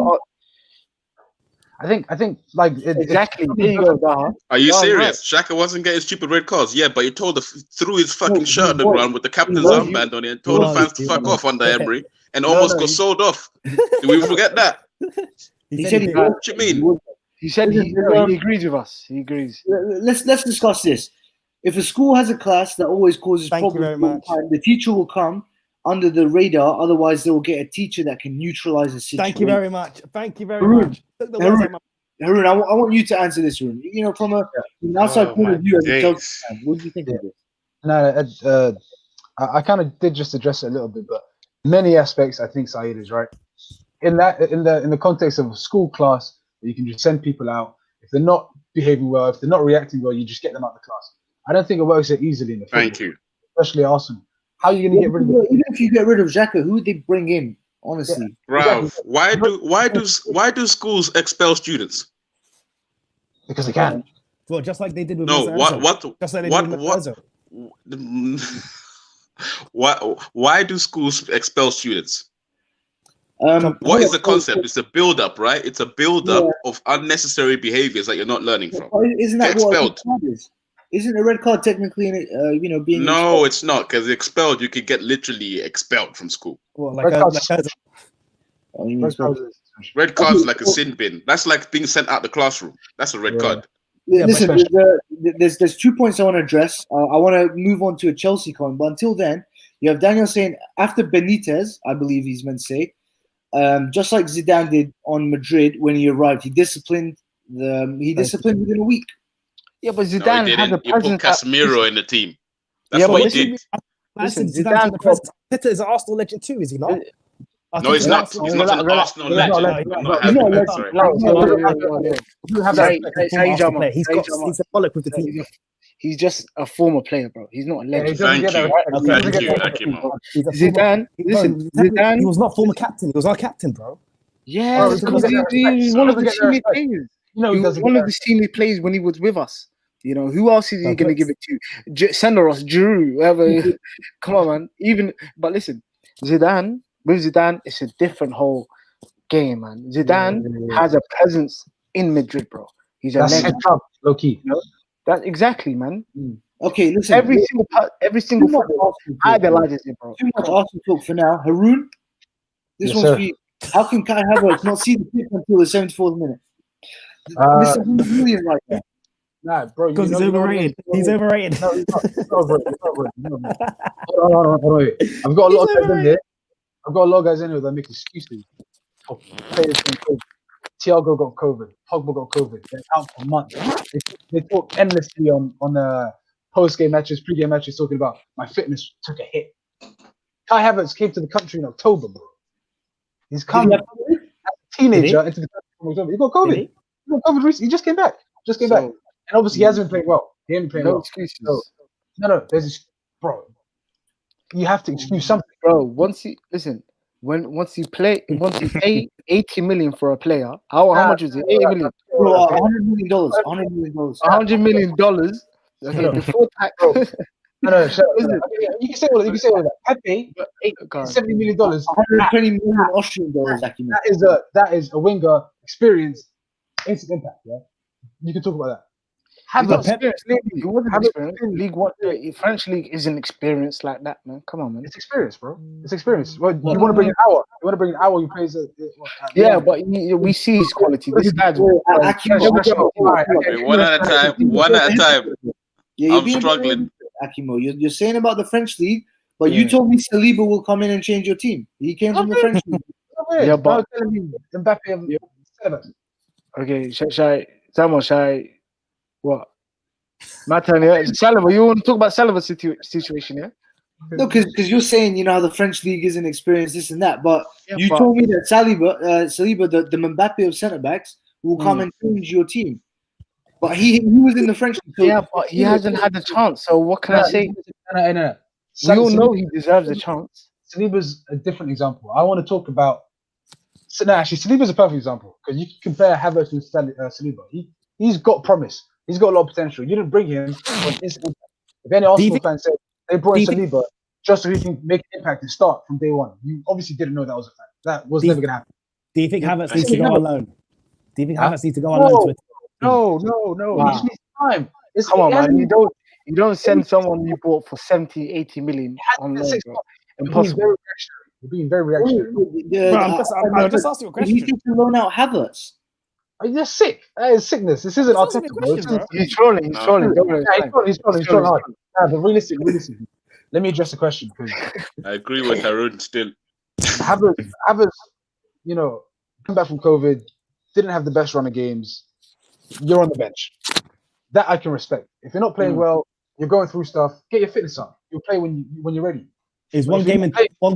I think like exactly. There you go, Daha. Are you serious? Right. Xhaka wasn't getting stupid red cards. Yeah, but he threw his fucking shirt on the ground with the captain's armband on it and told the fans to fuck off under Emery and almost got sold off. Did we forget that? He said he. What do you mean? He said he agrees with us. He agrees. Let's discuss this. If a school has a class that always causes problems, the teacher will come under the radar. Otherwise, they will get a teacher that can neutralize the situation. Thank you very much. Much. Harun, I want you to answer this, Harun. You know, from an outside point of view as a Chelsea fan, what do you think of this? No, I kind of did just address it a little bit, but many aspects I think Saeed is right. In the context of a school class, you can just send people out. If they're not behaving well, if they're not reacting well, you just get them out of the class. I don't think it works that easily in the football. Thank you. Especially Arsenal. How are you going to get rid of it? Even if you get rid of Xhaka, who would they bring in? Honestly, Ralph, why do schools expel students? Because they can. Well, just like they did with Why do schools expel students? What is the concept? It's a build-up, right? It's a build-up of unnecessary behaviors that you're not learning from. Isn't that expelled? Isn't a red card technically, being? No, it's not, because expelled, you could get literally expelled from school. Well, red card's like a sin bin. That's like being sent out the classroom. That's a red card. Listen, there's 2 points I want to address. I want to move on to a Chelsea comment, but until then, you have Daniel saying after Benitez, I believe he's meant to say, just like Zidane did on Madrid when he arrived, he disciplined within a week. Yeah, but Zidane had the presence. He put Casemiro in the team. That's what he did. Listen, Zidane is an Arsenal legend too, is he not? No, he's not. He's not an Arsenal legend. He's symbolic with the team. He's just a former player, bro. He's not a legend. Thank you. Zidane, listen, Zidane. He was not former captain. He was our captain, bro. Yeah, because he's one of the senior players. He was one of the senior players when he was with us. You know, who else is he going to give it to? Senderos, Giroud, whoever. Come on, man. But listen, Zidane, it's a different whole game, man. Zidane has a presence in Madrid, bro. He's a legend. Low key. You know? That exactly, man. Okay, listen. Every single Too much football Arsenal talk. idolizes it, bro. Too much Arsenal talk for now. Haroon, this Yes, one's sir. for you. How can Kai Havertz not see the pitch until the 74th minute? Mr. 100 million right there. Nah, bro. Because he's overrated. He's overrated. No, he's not. He's not overrated. He's not overrated. He's not overrated. Hold on, wait. I've got a lot of guys in there. I've got a lot of guys in here that make excuses for players getting COVID. Thiago got COVID. Pogba got COVID. They're out for months. They talk endlessly on post-game matches, pre-game matches, talking about my fitness took a hit. Kai Havertz came to the country in October, bro. He's come as a teenager into the country in October. He got COVID. He got COVID recently. He just came back. And obviously he hasn't been playing well. He hasn't been playing well. Excuses. So, no. There's this, bro. You have to excuse something, bro. Once you pay 80 million for a player, how much is it? 80 million. Bro, $100 million. $100 million. $100 million. Okay, before tax. No, shut up. You can say all that. Pepe, $70 million. 120 million Austrian dollars. That is a winger experience, instant impact. Yeah, you can talk about that. League One, French league isn't experienced like that, man. Come on, man. It's experience, bro. It's experience. Well, you want to bring an hour. You play as yeah, but we see his quality. This guy's one at a time. Yeah, I'm struggling. Akimo, you're saying about the French league, but you told me Saliba will come in and change your team. He came from the French league. Yeah, but Mbappe. Okay, shall I? What? My turn, yeah. Saliba, you want to talk about Saliba's situation, yeah? No, because you're saying how the French league isn't experienced, this and that, but told me that Saliba, the Mbappe of centre backs, will come and change your team. But he was in the French league. So but he hasn't had the chance. So what can I say? No. We all know he deserves a chance. Saliba's a different example. I want to talk about. Actually, Saliba's a perfect example because you can compare Havertz with Saliba. He's got promise. He's got a lot of potential. You didn't bring him on instant impact. If any Arsenal fan said they brought in Saliba just so he can make an impact and start from day one, you obviously didn't know that was a fact. That was never going to happen. Do you think Havertz needs to go alone? Do you think Havertz needs to go alone to it? No. Wow. He just needs time. Come on, man. You don't send someone you bought for 70, 80 million on loan. Impossible. You're being very reactionary. I'm just asking a question. You need to loan out Havertz. You're sick. That is sickness. This isn't Arteta, bro. He's trolling. He's trolling. He's trolling hard. But realistically, let me address the question. I agree with Haroon still. Havertz, come back from COVID, didn't have the best run of games. You're on the bench. That I can respect. If you're not playing well, you're going through stuff. Get your fitness up. You'll play when you're ready. Is one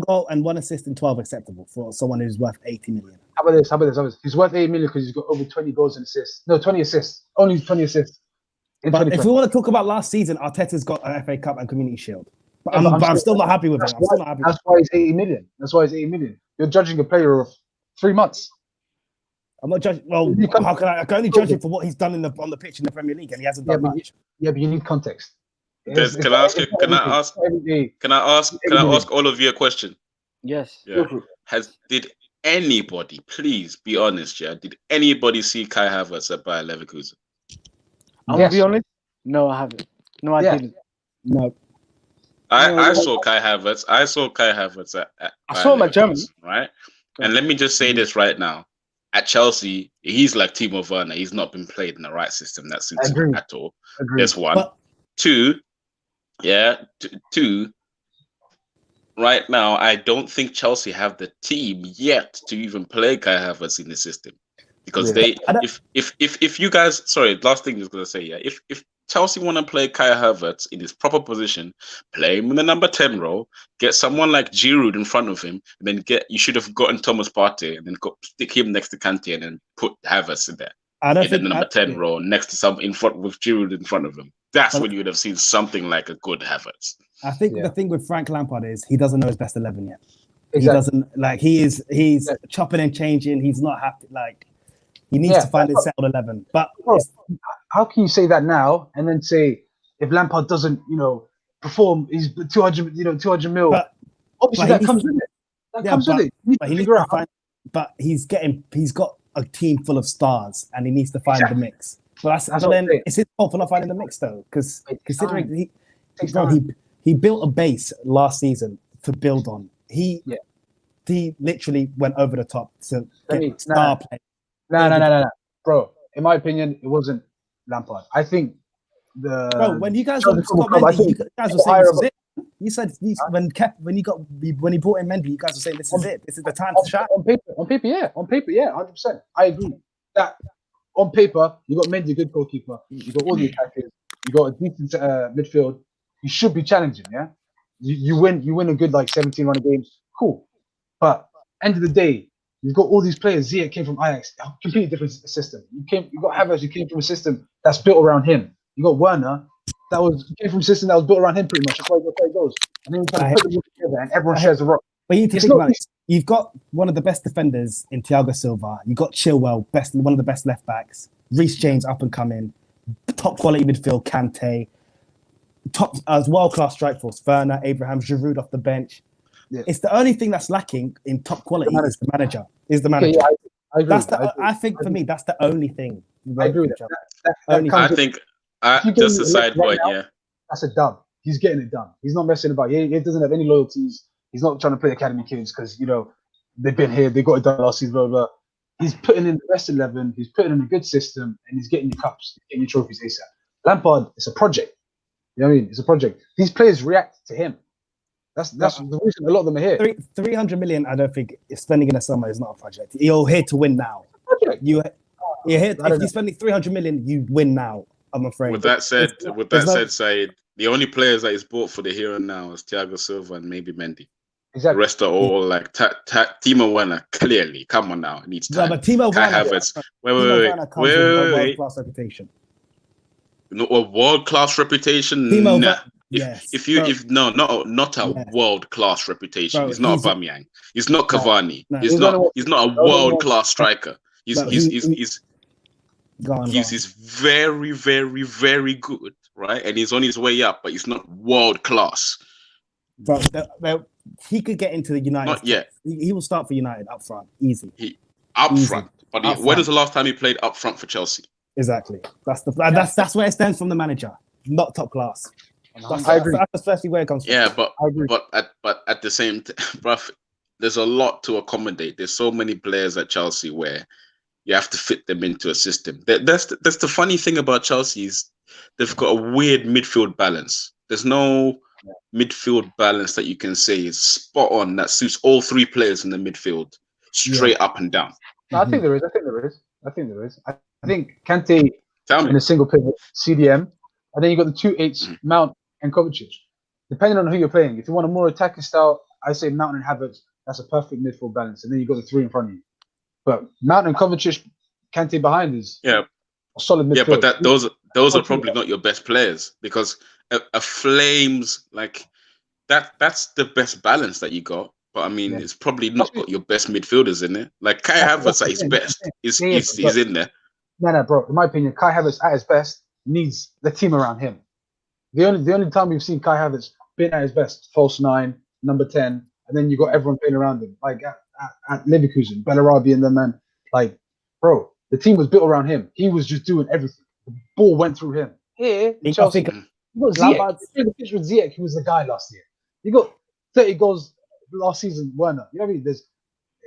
goal and 1 assist in 12 acceptable for someone who's worth 80 million? How about this? He's worth 80 million because he's got over 20 goals and assists. No, 20 assists. Only 20 assists. But if we want to talk about last season, Arteta's got an FA Cup and Community Shield. But I'm still not happy with it. That's why he's 80 million. You're judging a player of 3 months. I'm not judging. Well, how can I can only judge him for what he's done on the pitch in the Premier League, and he hasn't done much. But you need context. Can I ask all of you a question? Yes. Yeah. Did anybody, please be honest, did anybody see Kai Havertz at Bayer Leverkusen? I'm gonna be honest. No, I haven't. No, I didn't. No. I saw Kai Havertz. I saw him at Germany, right? And let me just say this right now. At Chelsea, he's like Timo Werner. He's not been played in the right system that suits him at all. There's one. Two. Right now, I don't think Chelsea have the team yet to even play Kai Havertz in the system. Because if you guys, sorry, last thing I was gonna say, if Chelsea want to play Kai Havertz in his proper position, play him in the number 10 role, get someone like Giroud in front of him, and then you should have gotten Thomas Partey and then stick him next to Kante and then put Havertz in there. In the number 10 role next to some in front with Giroud in front of him. That's when you would have seen something like a good Havertz. I think the thing with Frank Lampard is he doesn't know his best 11 yet. Exactly. He doesn't he's chopping and changing. He's not happy. He needs to find his settled 11. But how can you say that now and then say if Lampard doesn't, perform, he's 200 mil. Obviously, that comes with it. But he's got a team full of stars, and he needs to find the mix. But That's but what I'm then saying. it's his fault for not finding the mix though, because It takes considering time. Takes bro, time. he built a base last season to build on. He literally went over the top to get star play. No. Bro, in my opinion, it wasn't Lampard. I think Bro, when you guys Chelsea were Football Scott Club, I Mendy, think you guys were saying higher this up is it. You said when he brought in Mendy, you guys were saying this is it. This is the time to shine. on paper, yeah, 100%. I agree that on paper you got Mendy, a good goalkeeper. You got all the attackers. You got a decent midfield. You should be challenging, yeah. You win a good like 17 running games, cool. But end of the day, you've got all these players. Ziyech came from Ajax, a completely different system. You got Havertz, you came from a system that's built around him. You got Werner, came from a system that was built around him pretty much. That's why he goes. And then you try to put them all together, and everyone shares the rock. But you need to It's think not about it. You've got one of the best defenders in Thiago Silva. You got Chilwell, one of the best left backs. Reece James up and coming. Top quality midfield, Kante. Top world class strike force, Werner, Abraham, Giroud off the bench. Yeah. It's the only thing that's lacking in top quality is the manager. Okay, yeah, I agree. I think for me that's the only thing. I agree with that. I think just a side point, yeah. That's a dub. He's getting it done. He's not messing about. He doesn't have any loyalties. He's not trying to play academy kids because they've been here, they got it done last season, blah, blah. He's putting in the best 11. He's putting in a good system, and he's getting your cups, getting your trophies ASAP. Lampard, it's a project. You know what I mean? It's a project. These players react to him. That's the reason a lot of them are here. 300 million, I don't think spending in the summer is not a project. You're here to win now. You're here. If you're spending 300 million, you win now. I'm afraid. With that said, Said, the only players that is bought for the here and now is Thiago Silva and maybe Mendy. Exactly. The rest are all like Timo Werner. Clearly, come on now, it needs time. No, but Timo Werner. Havertz. Wait. World-class reputation. No, a world-class reputation. Timo nah. Yes. Not a world-class reputation. Bro, he's not Aubameyang. He's not Cavani. He's not a world-class striker. He's very, very, very good, right? And he's on his way up, but he's not world-class. But he could get into the United. Not yet. He will start for United up front, easy. Front. But when was the last time he played up front for Chelsea? Exactly. That's where it stems from the manager, not top class. I agree. That's especially where it comes from. Yeah, but at the same time, bruv, there's a lot to accommodate. There's so many players at Chelsea where you have to fit them into a system. That's the funny thing about Chelsea is they've got a weird midfield balance. There's no midfield balance that you can say is spot on that suits all three players in the midfield straight up and down. No, I think there is. I think Kante in a single pivot, CDM, and then you got the 2/8 Mount and Kovacic. Depending on who you're playing, if you want a more attacking style, I say Mount and Havertz. That's a perfect midfield balance, and then you got the three in front of you. But Mount and Kovacic, Kante behind is a solid midfield. Yeah, but those are probably not your best players because a Flames like that's the best balance that you got. But I mean, it's probably not got your best midfielders in there. Like Kai Havertz at his best is in there. No, bro. In my opinion, Kai Havertz at his best needs the team around him. The only time we've seen Kai Havertz been at his best, false 9, number 10, and then you got everyone playing around him. Like at Leverkusen, Bellarabi and the man. Like, bro, the team was built around him. He was just doing everything. The ball went through him. Here, Chelsea, you got Ziyech. You the pitch with Ziyech, who was the guy last year. You got 30 goals last season, Werner. You know what I mean?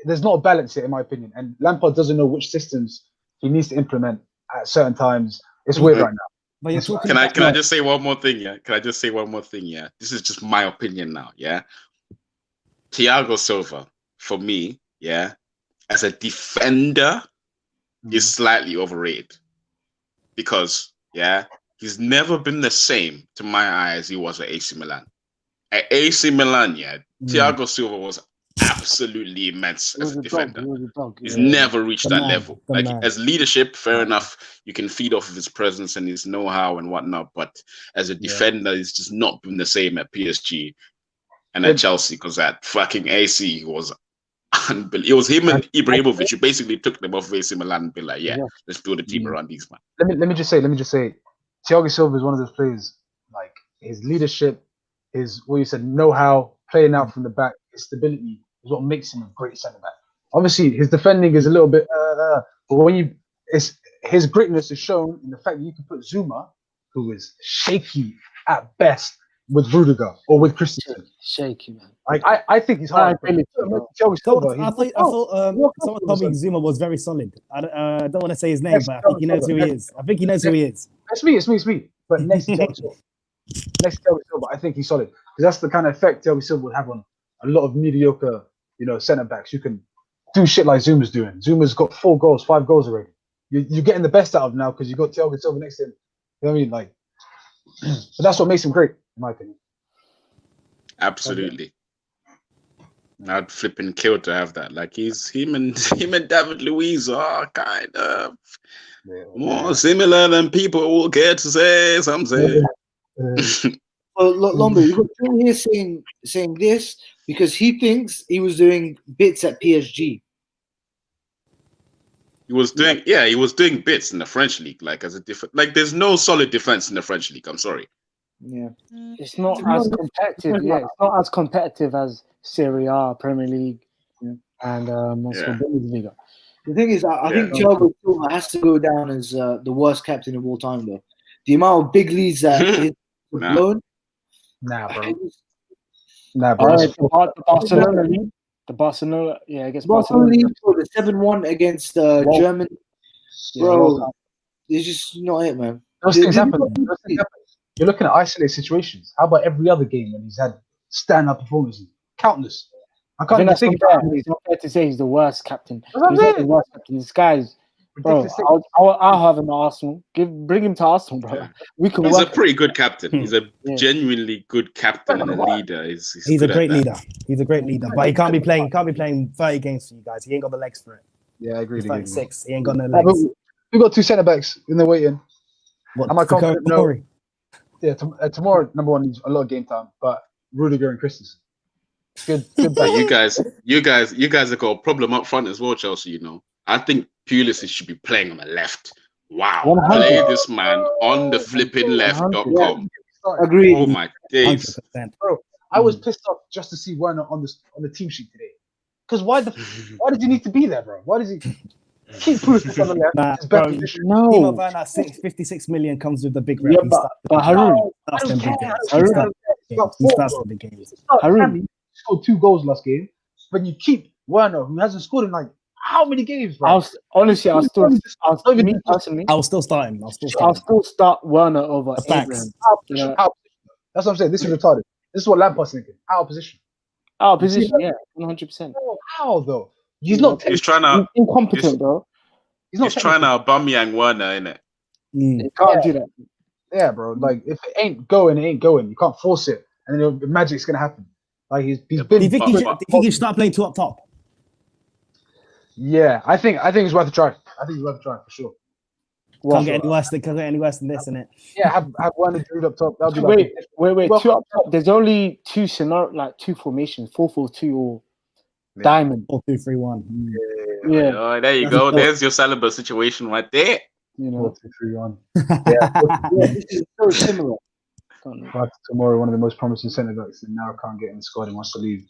There's not a balance here, in my opinion. And Lampard doesn't know which systems he needs to implement at certain times. It's weird right now. But can I just say one more thing? Yeah. This is just my opinion now. Yeah. Thiago Silva, for me, as a defender, is slightly overrated because he's never been the same to my eye as he was at AC Milan. At AC Milan, Thiago Silva was absolutely immense as a defender. He's never reached that level. Like as leadership, fair enough, you can feed off of his presence and his know-how and whatnot. But as a defender, he's just not been the same at PSG and at Chelsea because at fucking AC was unbelievable. It was him and Ibrahimovic who basically took them off AC Milan and be like, let's build a team around these man. Let me just say, Thiago Silva is one of those players. Like his leadership, his what you said, know-how, playing out from the back, his stability is what makes him a great centre back. Obviously, his defending is a little bit, but when it's his greatness is shown in the fact that you can put Zuma, who is shaky at best, with Rudiger or with Christensen. Shaky, man. Like I think he's hard. I thought someone told me Zuma was very solid. I don't want to say his name, but I think he knows who he is. I think he knows who he is. It's me. But next to Thiago Silva, I think he's solid because that's the kind of effect Thiago Silva would have on a lot of mediocre, centre backs. You can do shit like Zuma's doing. Zuma's got 4 goals, 5 goals already. You're getting the best out of him now because you got Thiago Silva next to him. You know what I mean? Like, but that's what makes him great, in my opinion. Absolutely. I'd flipping kill to have that. Like him and David Luiz are kind of more similar than people will get to say something. Well, Lombo, you got Phil here saying this because he thinks he was doing bits at PSG. He was doing bits in the French league, like as a different. Like, there's no solid defense in the French league. I'm sorry. Yeah, it's not as competitive. Yeah, it's not as competitive as Serie A, Premier League, and Bundesliga. The thing is, I think Thiago Silva has to go down as the worst captain of all time, though. The amount of big leads that he's blown. Nah, bro. The Barcelona league. The Barcelona, against Barcelona. The 7-1 against German. Bro, it's just not it, man. Those things happen. You're looking at isolated situations. How about every other game when he's had stand-up performances? Countless. I can't even think about it. It's not fair to say he's the worst captain. He's not the worst captain. This guy's, bro, I'll have him at Arsenal. Bring him to Arsenal, bro. He's a pretty good captain. He's a genuinely good captain and a leader. He's a great leader. He's a great leader. But he can't be playing 30 games for you guys. He ain't got the legs for it. Yeah, I agree. He's 36. He ain't got no legs. We got 2 centre-backs in the waiting. What, am I confident? No. Yeah, tomorrow, number 1 needs a lot of game time, but Rudiger and Christensen. Good. You guys have got a problem up front as well, Chelsea. I think Pulisic should be playing on the left. Wow, 100%. Play this man on the flipping left.com. Agreed. Oh my days, 100%. Bro! I was pissed off just to see Werner on the team sheet today. Because why did he need to be there, bro? Why does he keep Pulisic on the left? Timo Werner, 56 million comes with the big rep. But Harun, he starts the big games. Harun scored 2 goals last game, but you keep Werner, who hasn't scored in like how many games, bro? I'll still start him. I'll still start Werner over Abraham. That's what I'm saying. This is retarded. This is what Lampard's thinking. Out of position. Out of position, yeah, 100%. How though? He's not. He's trying to incompetent, bro. He's trying to Aubameyang Werner, innit? You can't do that. Yeah, bro. Like if it ain't going, it ain't going. You can't force it, and then the magic's gonna happen. Like he's been. Do you think he should start playing 2 up top? Yeah, I think it's worth a try. I think it's worth a try for sure. Can't get any worse than this, innit? Yeah, have one dude up top. That'll be wait. 2 up top. There's only 2 scenario, like 2 formations: 4-4-2 or diamond. 4-2-3-1. Yeah. Oh, there you go. There's your Saliba situation right there. 4-2-3-1. This is so similar. Tomorrow, one of the most promising centre backs, and now can't get in the squad and wants to leave.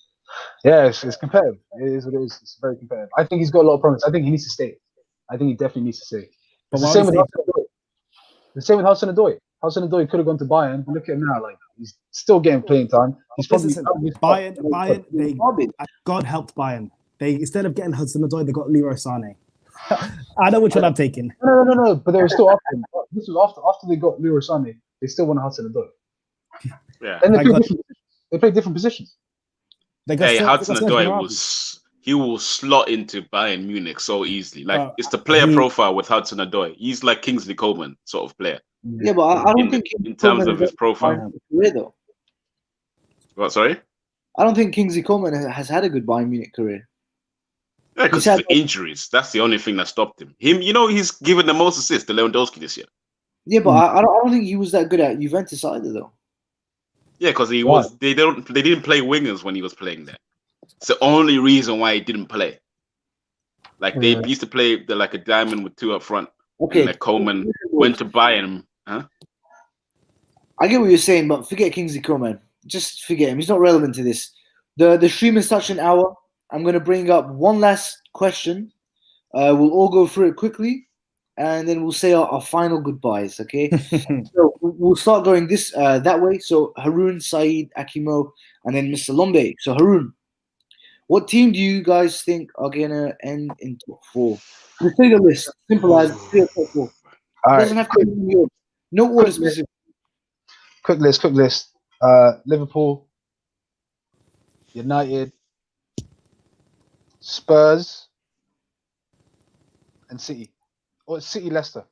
Yeah, it's competitive. It is what it is. It's very competitive. I think he's got a lot of promise. I think he needs to stay. I think he definitely needs to stay. It's the same with Hudson-Odoi. Hudson-Odoi could have gone to Bayern. Look at him now. Like he's still getting playing time. He's probably Bayern. God helped Bayern. They instead of getting Hudson-Odoi, they got Leroy Sané. I know which one I'm taking. No. But they were still after him. This was after they got Leroy Sané. They still want Hudson-Odoi. Yeah. And they play different positions. Hudson-Odoi he will slot into Bayern Munich so easily. Like it's the player profile with Hudson-Odoi. He's like Kingsley Coman sort of player. Yeah, but I don't think in terms of his profile. Career, though. What? Sorry. I don't think Kingsley Coman has had a good Bayern Munich career. Yeah, because of the injuries. That's the only thing that stopped him. He's given the most assists to Lewandowski this year. Yeah, but I don't think he was that good at Juventus either, though. Yeah, because he was. They didn't play wingers when he was playing there. It's the only reason why he didn't play. Like they used to play like a diamond with 2 up front. Okay. And like Coleman went to Bayern. Huh? I get what you're saying, but forget Kingsley Coman. Just forget him. He's not relevant to this. The stream is such an hour. I'm going to bring up one last question. We'll all go through it quickly, and then we'll say our final goodbyes. Okay. So we'll start going this that way. So Haroon, Saeed, Akimo, and then Mr. Lombe. So Haroon, what team do you guys think are gonna end in top 4? Just say the list. Simple as say top 4. All Doesn't right, have to be in Europe. No order quick list. specific. Quick list. Liverpool, United, Spurs, and City. Or City, Leicester.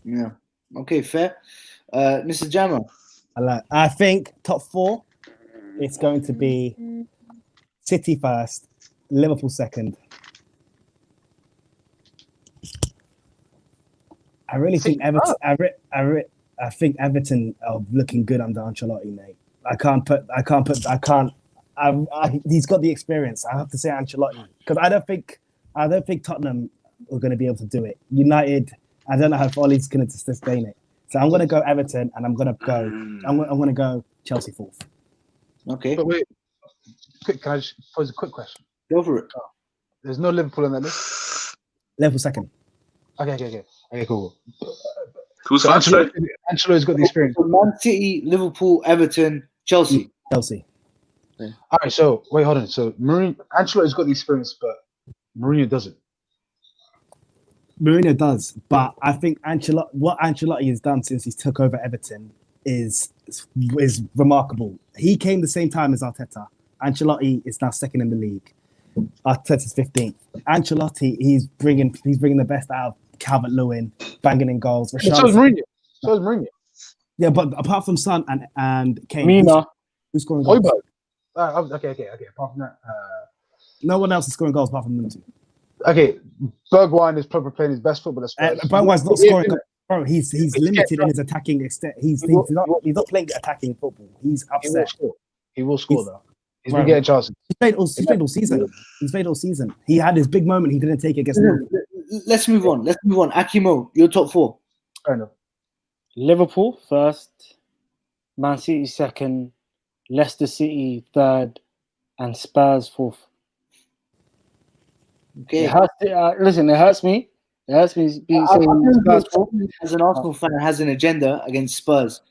Yeah. Okay, fair. Mr. Jammer. I think top 4. It's going to be City first, Liverpool second. I really think Everton. I think Everton are looking good under Ancelotti, mate. He's got the experience. I have to say Ancelotti because I don't think Tottenham are going to be able to do it. United, I don't know how Ollie's going to sustain it. So I'm going to go Everton, and I'm going to go Chelsea fourth. Okay. But wait, can I just pose a quick question? Go for it. There's no Liverpool on that list? Liverpool second. Okay, cool. Who's So first? Ancelotti's got the experience. So Man City, Liverpool, Everton, Chelsea. Chelsea. All right, so wait, hold on. So Ancelotti's got the experience, but Mourinho doesn't. Mourinho does, but I think what Ancelotti has done since he took over Everton is remarkable. He came the same time as Arteta. Ancelotti is now second in the league. Arteta's 15th. Ancelotti, he's bringing the best out of Calvert-Lewin, banging in goals. So is Mourinho. Yeah, but apart from Son and Kane, Mina. who's scoring goals? Okay. Apart from that, no one else is scoring goals apart from them two. okay, Bergwijn is probably playing his best football. Bergwijn's not scoring. Bro, he's limited in his attacking extent. He's not playing attacking football. He's upset. He will score though. He's been getting chances. He's played all season. He had his big moment. He didn't take it against Liverpool. Let's move on. Akimo, your top 4. Fair enough. Liverpool first, Man City second, Leicester City third, and Spurs fourth. Okay. It hurts me. It hurts me being saying Spurs fourth. As an Arsenal fan, has an agenda against Spurs.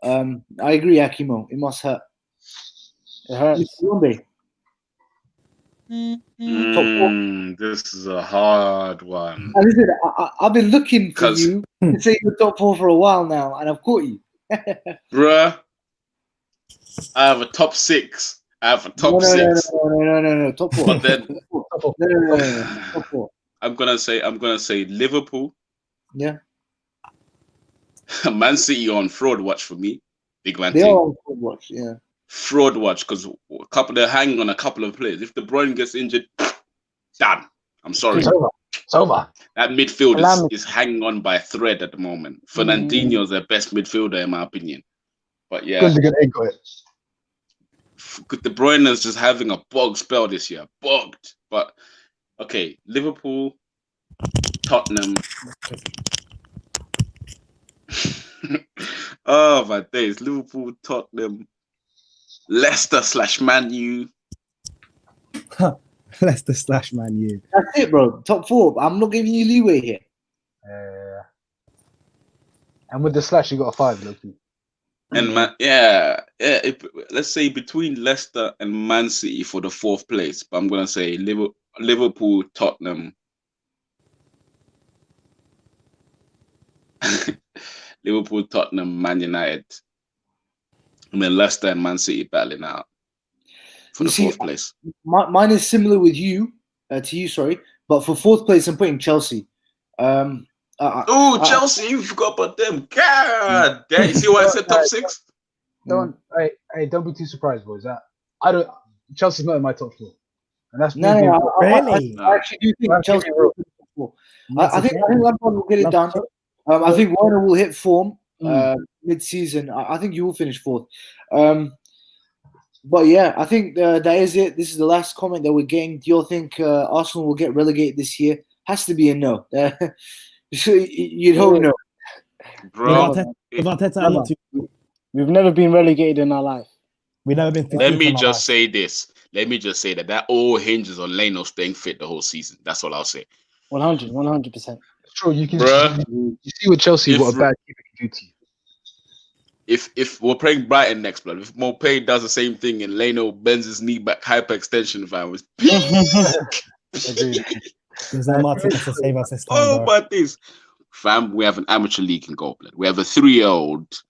I agree, Akimo. It must hurt. It hurts. This is a hard one. Listen, I've been looking for you to say you're top 4 for a while now, and I've caught you. Bruh, I have a top 6. I have a top 6. No. Top 4. But then No. Top 4. I'm gonna say Liverpool. Yeah. Man City on fraud watch for me. Big man They team. are on fraud watch, yeah. Fraud watch because they're hanging on a couple of players. If De Bruyne gets injured, done. I'm sorry. It's over. That midfield is hanging on by a thread at the moment. Fernandinho is their best midfielder in my opinion. But yeah, Because they're gonna go it. De Bruyne is just having a bog spell this year. Bogged. But okay, Liverpool, Tottenham. Oh my days. Liverpool, Tottenham, Leicester / Man U. Leicester / Man U. That's it, bro. Top 4. I'm not giving you leeway here. And with the slash, you got a 5, Loki. And let's say between Leicester and Man City for the 4th place, but I'm gonna say Liverpool, Tottenham, Liverpool, Tottenham, Man United, and then Leicester and Man City battling out for the 4th place. Mine is similar with you, sorry, but for 4th place, I'm putting Chelsea. Chelsea! You forgot about them. God damn! You see why I said top 6? Don't be too surprised, boys. Chelsea's not in my top 4, and that's really. I actually do think Chelsea will be top 4. I think Lampard will get it done. I think Werner will hit form mid-season. I think you will finish 4th. But yeah, I think that is it. This is the last comment that we're getting. Do you think Arsenal will get relegated this year? Has to be a no. You'd hope no. Bro, we've never been relegated in our life. We've never been. Let me just say this. Let me just say that all hinges on Leno staying fit the whole season. That's all I'll say. 100%. True, you can. Bruh. You see with Chelsea If- what a bad keeper can do to you. If we're playing Brighton next, blood, if Mopay does the same thing and Leno bends his knee back, hyperextension, fam, was Agreed. There's no Martinez to save us this time, oh, bro. but this, fam, we have an amateur league in goal, blood. We have a 3-year-old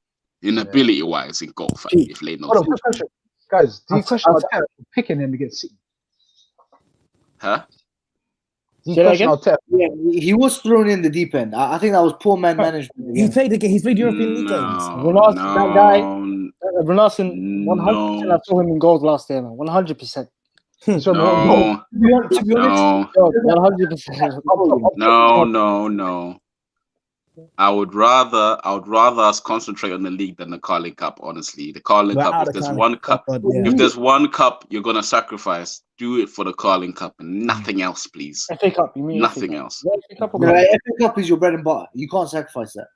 inability-wise in goal, fam. If Leno's Hold on, injured. quick question. Guys, do you question I'll- Arteta for picking him against City? Huh? Do you Say that question again? Arteta? Yeah, he was thrown in the deep end. I think that was poor man management. He Again. played the game. He's played European League games. Ronaldo, that guy- Ronaldo, 100%. No. I saw him in goals last year, man. 100%. So, No, To be honest, no, Yo, 100%. no. I would rather us concentrate on the league than the Carling Cup. Honestly, the Carling We're Cup. out If of there's Carling one Cup, cup, but yeah. if there's one cup you're gonna sacrifice, do it for the Carling Cup and nothing else, please. FA Cup, you mean? Nothing FA Cup? else. Yeah, FA Cup or No, Cup? FA Cup is your bread and butter. You can't sacrifice that.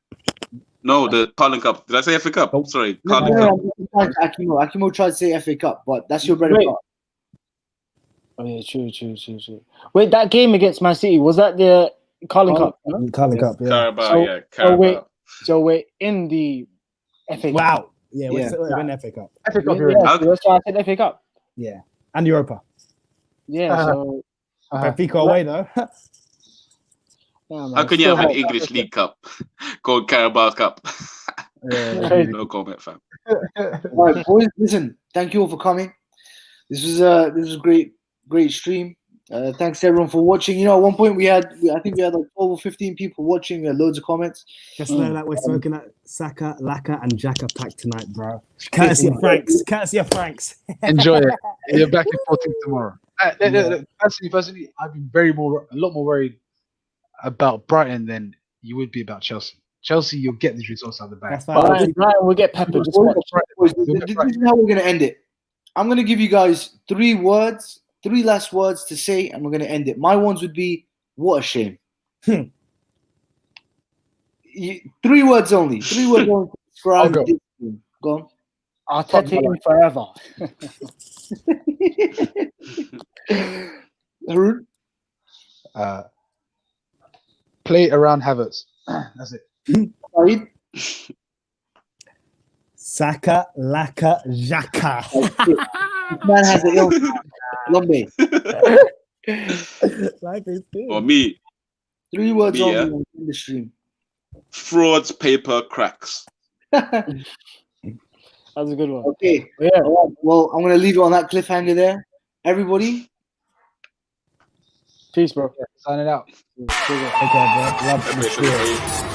No, the Carling Cup. Did I say FA Cup? Oh. Sorry, No, Carling no, Cup. no, Akimo. Akimo tried to say FA Cup, but that's your bread and Wait. butter. Oh yeah, true. Wait, that game against Man City, was that the Carling Cup? No? Carling Cup, yeah. Carabao, So- yeah, so wait. Carabao. So we're in the FA Cup. Wow. Yeah, Yeah. we're in FA Cup. FA Cup, you're Yeah, in. so that's why I said FA Cup. Yeah. And Europa. Yeah, so Benfica away, though. yeah, man, How can you still have an hot. English League Cup called Carabao Cup? Crazy. No comment, fam. All right, boys. Listen, thank you all for coming. This was a great stream. Thanks to everyone for watching. You know, at one point I think we had like 12 or 15 people watching. We had loads of comments. Just know that we're smoking at Saka, Laka, and Xhaka pack tonight, bro. Courtesy of Franks. Enjoy it. You're back in 14 tomorrow. Personally, I've been a lot more worried about Brighton than you would be about Chelsea. Chelsea, you'll get these results out of the bag. That's fine. Brian will get peppered. Just watch. Boys, this is how we're gonna end it. I'm gonna give you guys 3 last words to say, and we're gonna end it. My ones would be, "What a shame." 3 words only. 3 words only to describe I'll go. this team. Go on. Arteta in forever. Harun? Play around Havertz. That's it. Farid? Saka, Laka, Xhaka. This man has an ill Lombe. Life is good. For me, 3 words Yeah. only in the stream. frauds, paper, cracks. That's a good one. Okay. Yeah. All right. Well, I'm gonna leave it on that cliffhanger there. Everybody, Peace, bro. Signing out. Okay, bro. Love the spirit.